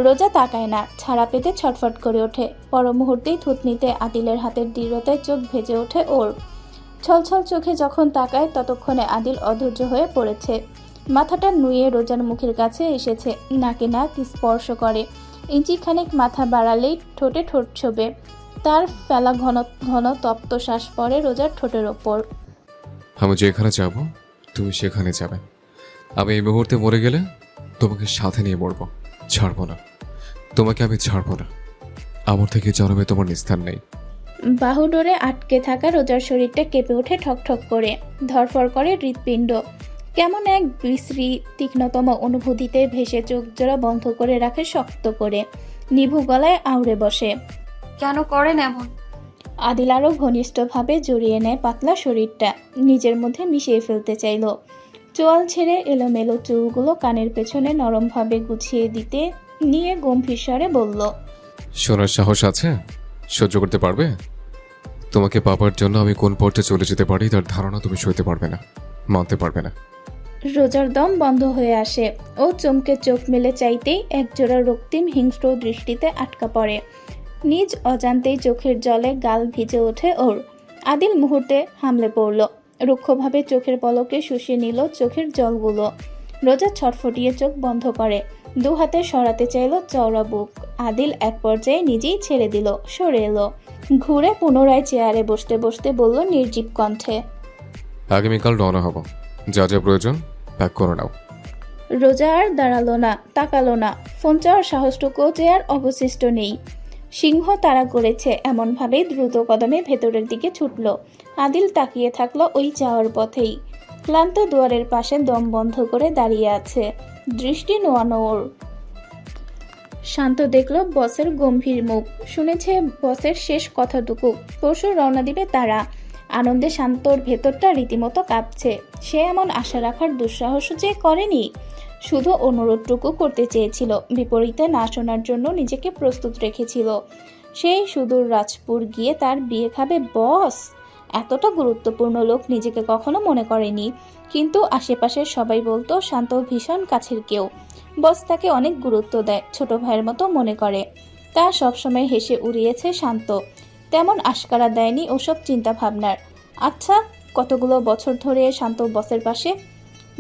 রোজা তাকায় না, ছাড়া পেতে ছটফট করে ওঠে। পর মুহূর্তেই থুতনিতে আদিলের হাতের দৃঢ়তায় চোখ ভেজে ওঠে ওর। ছলছল চোখে যখন তাকায় ততক্ষণে আদিল অধৈর্য হয়ে পড়েছে। মাথাটা নুয়ে রোজার মুখের কাছে এসেছে। নাকে নাক স্পর্শ করে। ইঞ্চিখানেক মাথা বাড়ালেই ঠোঁটে ঠোঁট ছোবে। তার ফেলা ঘন ঘন তপ্ত শ্বাস পড়ে রোজার ঠোঁটের ওপর। আমি যেখানে যাব তুমি সেখানে যাবে। আমি এই মুহূর্তে মরে গেলে তোমাকে সাথে নিয়ে মরবো। ছাড়বো না, তোমাকে আমি ছাড়বো না। আমার থেকে জন্মে তোমার নিস্তার নেই। বাহু ডোরে আটকে থাকা রোজার শরীরটা কেঁপে ওঠে ঠকঠক করে। ধরফর করে হৃৎপিণ্ড। কেমন এক বিশ্রী তীক্ষ্ণতম অনুভূতিতে ভেসে চোখ জোড়া বন্ধ করে রাখে শক্ত করে। নিভু গলায় আউড়ে বসে। কেন করেন এমন? আদিল আরো ঘনিষ্ঠভাবে জড়িয়ে নেয় পাতলা শরীরটা। নিজের মধ্যে মিশিয়ে ফেলতে চাইল। চোয়াল ছেড়ে এলোমেলো চুলগুলো কানের পেছনে নরমভাবে গুছিয়ে দিতে নিয়ে গম্ভীর স্বরে বলল, শোনার সাহস আছে? সহ্য করতে পারবে? তোমাকে পাবার জন্য আমি কোন পর্যায়ে চলে যেতে পারি তার ধারণা তুমি সইতে পারবে না, মানতে পারবে না। রোজার দম বন্ধ হয়ে আসে। ও চমকে চোখ মেলে চাইতেই একজোড়া রক্তিম হিংস্র দৃষ্টিতে আটকা পড়ে। নিজ অজান্তেই চোখের জলে গাল ভিজে ওঠে ওর। আদিল মুহূর্তে হামলে পড়ল। রুক্ষভাবে চোখের পলকে শুষিয়ে নিল চোখের জলগুলো। রোজা ছটফটিয়ে চোখ বন্ধ করে। 2 হাতে সরাতে চাইল চওড়া বুক। আদিল এক পর্যায়ে নিজেই ছেড়ে দিল, সরে এলো। ঘুরে পুনরায় চেয়ারে বসতে বসতে বলল নির্জীব কণ্ঠে, আগামীকাল রওনা হব। যা যা প্রয়োজন প্যাক করে নাও। রোজা আর দাঁড়ালো না, তাকালো না। ফোন চাওয়ার সাহসটুকুও যে আর অবশিষ্ট নেই। সিংহ তাড়া করেছে এমনভাবেই দ্রুত কদমে ভেতরের দিকে ছুটল। আদিল তাকিয়ে থাকলো ওই যাওয়ার পথেই। ক্লান্ত দুয়ারের পাশে দম বন্ধ করে দাঁড়িয়ে আছে। দৃষ্টি নোয়ানো ওর। শান্ত দেখলো বসের গম্ভীর মুখ। শুনেছে বসের শেষ কথাটুকু। পরশু রওনা দিবে তারা। আনন্দে শান্তর ভেতরটা রীতিমতো কাঁপছে। সে এমন আশা রাখার দুঃসাহস যে করেনি। শুধু অনুরোধটুকু করতে চেয়েছিল। বিপরীতে না শোনার জন্য নিজেকে প্রস্তুত রেখেছিল। সেই সুদূর রাজপুর গিয়ে তার বিয়ে খাবে বস। এতটা গুরুত্বপূর্ণ লোক নিজেকে কখনো মনে করেনি, কিন্তু আশেপাশের সবাই বলতো শান্ত ভীষণ কাছের কেউ। বস তাকে অনেক গুরুত্ব দেয়, ছোট ভাইয়ের মতো মনে করে। তা সবসময় হেসে উড়িয়েছে শান্ত, তেমন আশকারা দেয়নি ওসব চিন্তা ভাবনার। আচ্ছা, কতগুলো বছর ধরে শান্ত বসের পাশে?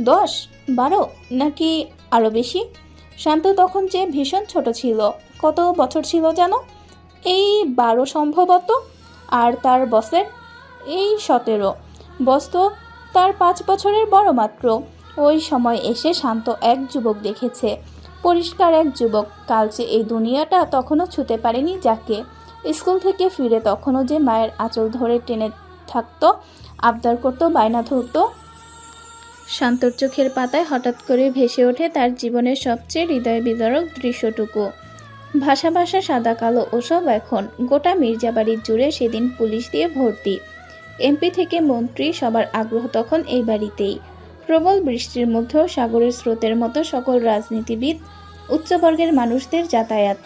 10, 12 নাকি আরো বেশি? শান্ত তখন যে ভীষণ ছোট ছিল। কত বছর ছিল যেন? এই 12 সম্ভবত। আর তার বসের এই 17। বস তো তার 5 বছরের বড় মাত্র। ওই সময় এসে শান্ত এক যুবক দেখেছে, পরিষ্কার এক যুবক। কাল যে এই দুনিয়াটা তখনও ছুতে পারেনি যাকে। স্কুল থেকে ফিরে তখনও যে মায়ের আঁচল ধরে টেনে থাকতো, আবদার করতো, বায়না ধরতো। শান্তর চোখের পাতায় হঠাৎ করে ভেসে ওঠে তার জীবনের সবচেয়ে হৃদয় বিদারক দৃশ্যটুকু। ভাষা ভাষা সাদা কালো ওসব এখন। গোটা মির্জাবাড়ির জুড়ে সেদিন পুলিশ দিয়ে ভর্তি। এমপি থেকে মন্ত্রী, সবার আগ্রহ তখন এই বাড়িতেই। প্রবল বৃষ্টির মধ্যেও সাগরের স্রোতের মতো সকল রাজনীতিবিদ, উচ্চবর্গের মানুষদের যাতায়াত।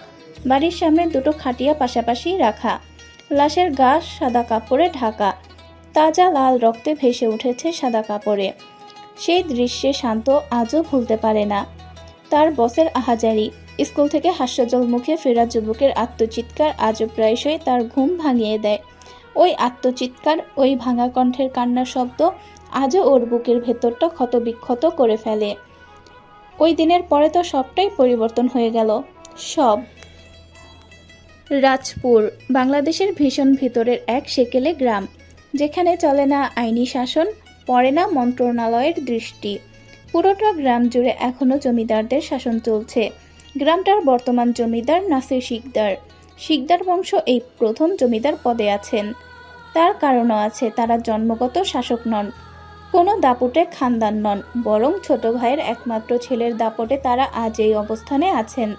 বাড়ির সামনে দুটো খাটিয়া পাশাপাশি রাখা, লাশের গা সাদা কাপড়ে ঢাকা, তাজা লাল রক্তে ভেসে উঠেছে সাদা কাপড়ে। সেই দৃশ্যে শান্ত আজও ভুলতে পারে না তার বসের আহাজারি। স্কুল থেকে হাস্যজ্জ্বল মুখে ফেরা যুবকের আত্মচিৎকার আজও প্রায়শই তার ঘুম ভাঙিয়ে দেয়। ওই আত্মচিৎকার, ওই ভাঙা কণ্ঠের কান্নার শব্দ আজও ওর বুকের ভেতরটা ক্ষতবিক্ষত করে ফেলে। ওই দিনের পরে তো সবটাই পরিবর্তন হয়ে গেল। সব। রাজপুর বাংলাদেশের ভীষণ ভিতরের এক সেকেলে গ্রাম, যেখানে চলে না আইনি শাসন, পড়ে না মন্ত্রণালয়ের দৃষ্টি। পুরোটা গ্রাম জুড়ে এখনও জমিদারদের শাসন চলছে। গ্রামটার বর্তমান জমিদার নাসির শিকদার। শিকদার বংশ এই প্রথম জমিদার পদে আছেন। তার কারণও আছে, তারা জন্মগত শাসক নন, কোনো দাপুটে খানদান নন, বরং ছোট ভাইয়ের একমাত্র ছেলের দাপটে তারা আজ এই অবস্থানে আছেন।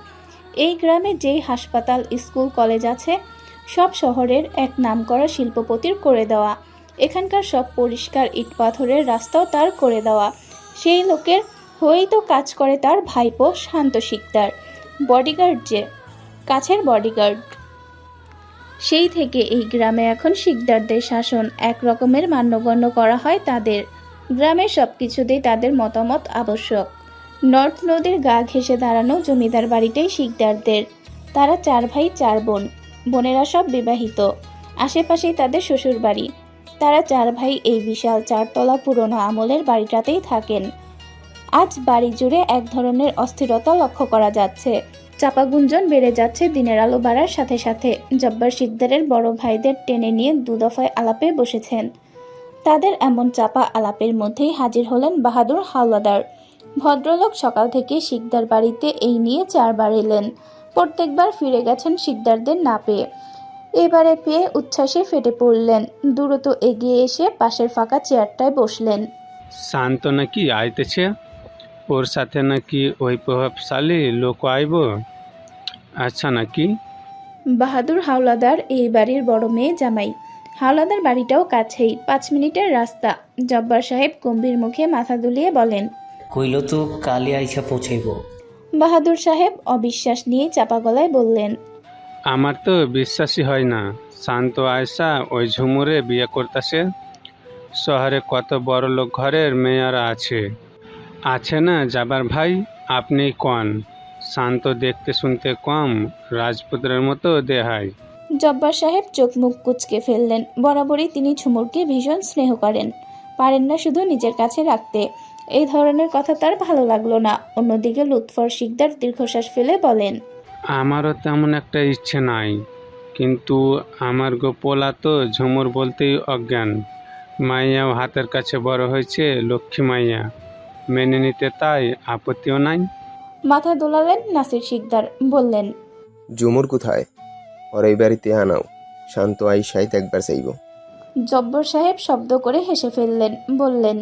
এই গ্রামে যেই হাসপাতাল, স্কুল, কলেজ আছে, সব শহরের এক নামকরা শিল্পপতির করে দেওয়া। এখানকার সব পরিষ্কার ইট পাথরের রাস্তাও তার করে দেওয়া। সেই লোকের হয়েই তো কাজ করে তার ভাইপো শান্ত শিকদার। বডিগার্ড, যে কাছের বডিগার্ড। সেই থেকে এই গ্রামে এখন শিকদারদের শাসন। এক রকমের মান্যগণ্য করা হয় তাদের। গ্রামের সব কিছুতেই তাদের মতামত আবশ্যক। নর্থ নদীর গা ঘেঁষে দাঁড়ানো জমিদার বাড়িটাই শিকদারদের। তারা 4 ভাই 4 বোন, বোনেরা সব বিবাহিত। আশেপাশেই তাদের শ্বশুর বাড়ি। তারা 4 ভাই এই বিশাল 4 তলা পুরনো আমলের বাড়িটাতেই থাকেন। আজ বাড়ি জুড়ে এক ধরনের অস্থিরতা লক্ষ্য করা যাচ্ছে। চাপা গুঞ্জন বেড়ে যাচ্ছে দিনের আলো বাড়ার সাথে সাথে। জব্বার শিকদারের বড় ভাইদের টেনে নিয়ে 2 দফায় আলাপে বসেছেন। তাদের এমন চাপা আলাপের মধ্যেই হাজির হলেন বাহাদুর হাওলাদার। ভদ্রলোক সকাল থেকে শিকদার বাড়িতে এই নিয়ে 4 বার এলেন। প্রত্যেকবার ফিরে গেছেন শিকদারদের না পেয়ে। এবারে পেয়ে উচ্ছ্বাসে ফেটে পড়লেন। দ্রুত এগিয়ে এসে পাশের ফাঁকা চেয়ারটায় বসলেন। শান্ত নাকি আইতেছে? ওর সাথে নাকি ওই প্রভাবশালী লোক আইব? আচ্ছা নাকি? বাহাদুর হাওলাদার এই বাড়ির বড় মেয়ে জামাই। হাওলাদার বাড়িটাও কাছেই, 5 মিনিটের রাস্তা। জব্বার সাহেব গম্ভীর মুখে মাথা দুলিয়ে বলেন, কইল তো কালে আইসা পৌঁছাইব। বাহাদুর সাহেব অবিশ্বাস নিয়ে চাপা গলায় বললেন, আমার তো বিশ্বাসই হয় না। শান্ত আয়সা ওই ঝুমুরে বিয়ে করতেছে। শহরে কত বড় লোক ঘরের মেয়েরা আছে না যাবার ভাই? আপনি কন, শান্ত দেখতে শুনতে কম, রাজপুত্রের মতো দেহায়। জব্বার সাহেব চোখ মুখ কুঁচকে ফেললেন। বরাবরই তিনি ঝুমুরকে ভীষণ স্নেহ করেন, পারেন না শুধু নিজের কাছে রাখতে। এই ধরনের কথা তার ভালো লাগলো না। অন্যদিকে লুৎফর শিকদার দীর্ঘশ্বাস ফেলে বলেন, আমারও তেমন একটা ইচ্ছে নাই, কিন্তু আমার গোপোলা তো ঝুমুর বলতেই অজ্ঞান। মাইয়াও হাতের কাছে বড় হয়েছে, লক্ষ্মী মাইয়া, মেনে নিতে তাই আপত্তিও নাই। মাথা দোলালেন নাসির শিকদার, বললেন, ঝুমুর কোথায়? ওর এই বাড়িতে আনাও, শান্ত আইসাই একবার চাইব। জব্বর সাহেব শব্দ করে হেসে ফেললেন, বললেন,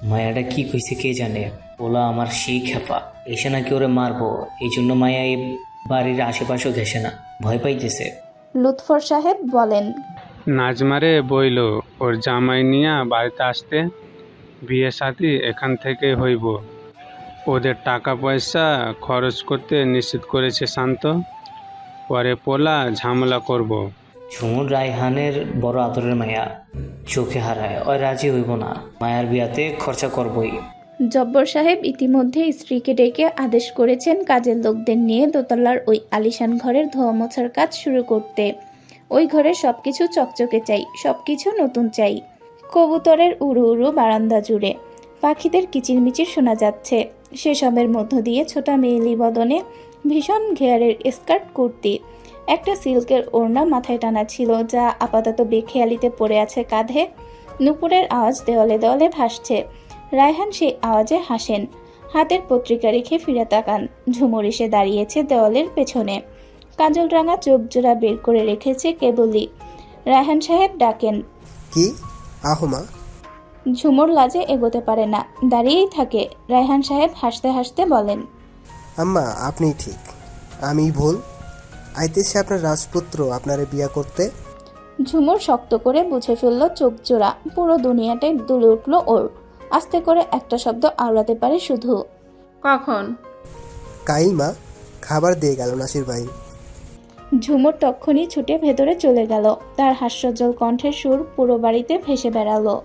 মায়াটা কি কইছে কে জানে। ওলা আমার সেই খেপা, এসে নাকি ওরে মারবো। এই জন্য মায়া এই বাড়ির আশেপাশেও ঘেসে না, ভয় পাইতেছে। লুৎফর সাহেব বলেন, নাজমারে বইল ওর জামাই নিয়া বাড়িতে আসতে, বিয়ে শাদী এখান থেকে হইব। ওদের টাকা পয়সা খরচ করতে নিশ্চিত করেছে শান্ত। পরে পোলা ঝামেলা করব। ঝুমুর রায়হানের বড় আদরের মায়া, চোখে হারায় ওই রাজি হইব না, মায়ার বিয়াতে খরচা করবই। জব্বর সাহেব ইতিমধ্যে স্ত্রীকে ডেকে আদেশ করেছেন কাজের লোকদের নিয়ে দোতলার ওই আলিশান ঘরের ধোয়া মোছার কাজ শুরু করতে। ওই ঘরের সবকিছু চকচকে চাই, সবকিছু নতুন চাই। কবুতরের উড়ু উড়ু বারান্দা জুড়ে পাখিদের কিচিরমিচির শোনা যাচ্ছে। সেসবের মধ্য দিয়ে ছোটা মেয়েলি বদনে ভীষণ ঘেয়ারের স্কার্ট কুর্তি, একটা সিল্কের ওড়না মাথায় টানা ছিল, যা আপাতত বেখেয়ালিতে পড়ে আছে কাঁধে। নুপুরের আওয়াজ দেওয়ালে দেওয়ালে ভাসছে। রায়হান সেই আওয়াজে হাসেন, হাতের পত্রিকা রেখে ফিরে তাকান। ঝুমুর এসে দাঁড়িয়েছে দেওয়ালের পেছনে, কাজল রাঙা চোখ জোড়া বের করে রেখেছে কেবলই। রায়হান সাহেব ডাকেন, কি আহমা? ঝুমুর লাজে এগোতে পারে না, দাঁড়িয়েই থাকে। রায়হান সাহেব হাসতে হাসতে বলেন, আম্মা আপনি ঠিক, আমি ভুল। আইতেছে আপনার রাজপুত্র আপনারে বিয়া করতে। ঝুমুর শক্ত করে বুঝে ফেলল চোখ জোড়া, পুরো দুনিয়াটাই দুলে উঠল ওর। আস্তে করে একটা শব্দ আওড়াতে পারে শুধু, কখন? কাইমা খাবার দিয়ে গেল নাসির ভাই। ঝুমুর তক্ষুনি ছুটে ভেতরে চলে গেল। তার হাস্যজ্জ্বল কণ্ঠের সুর পুরো বাড়িতে ভেসে বেড়ালো।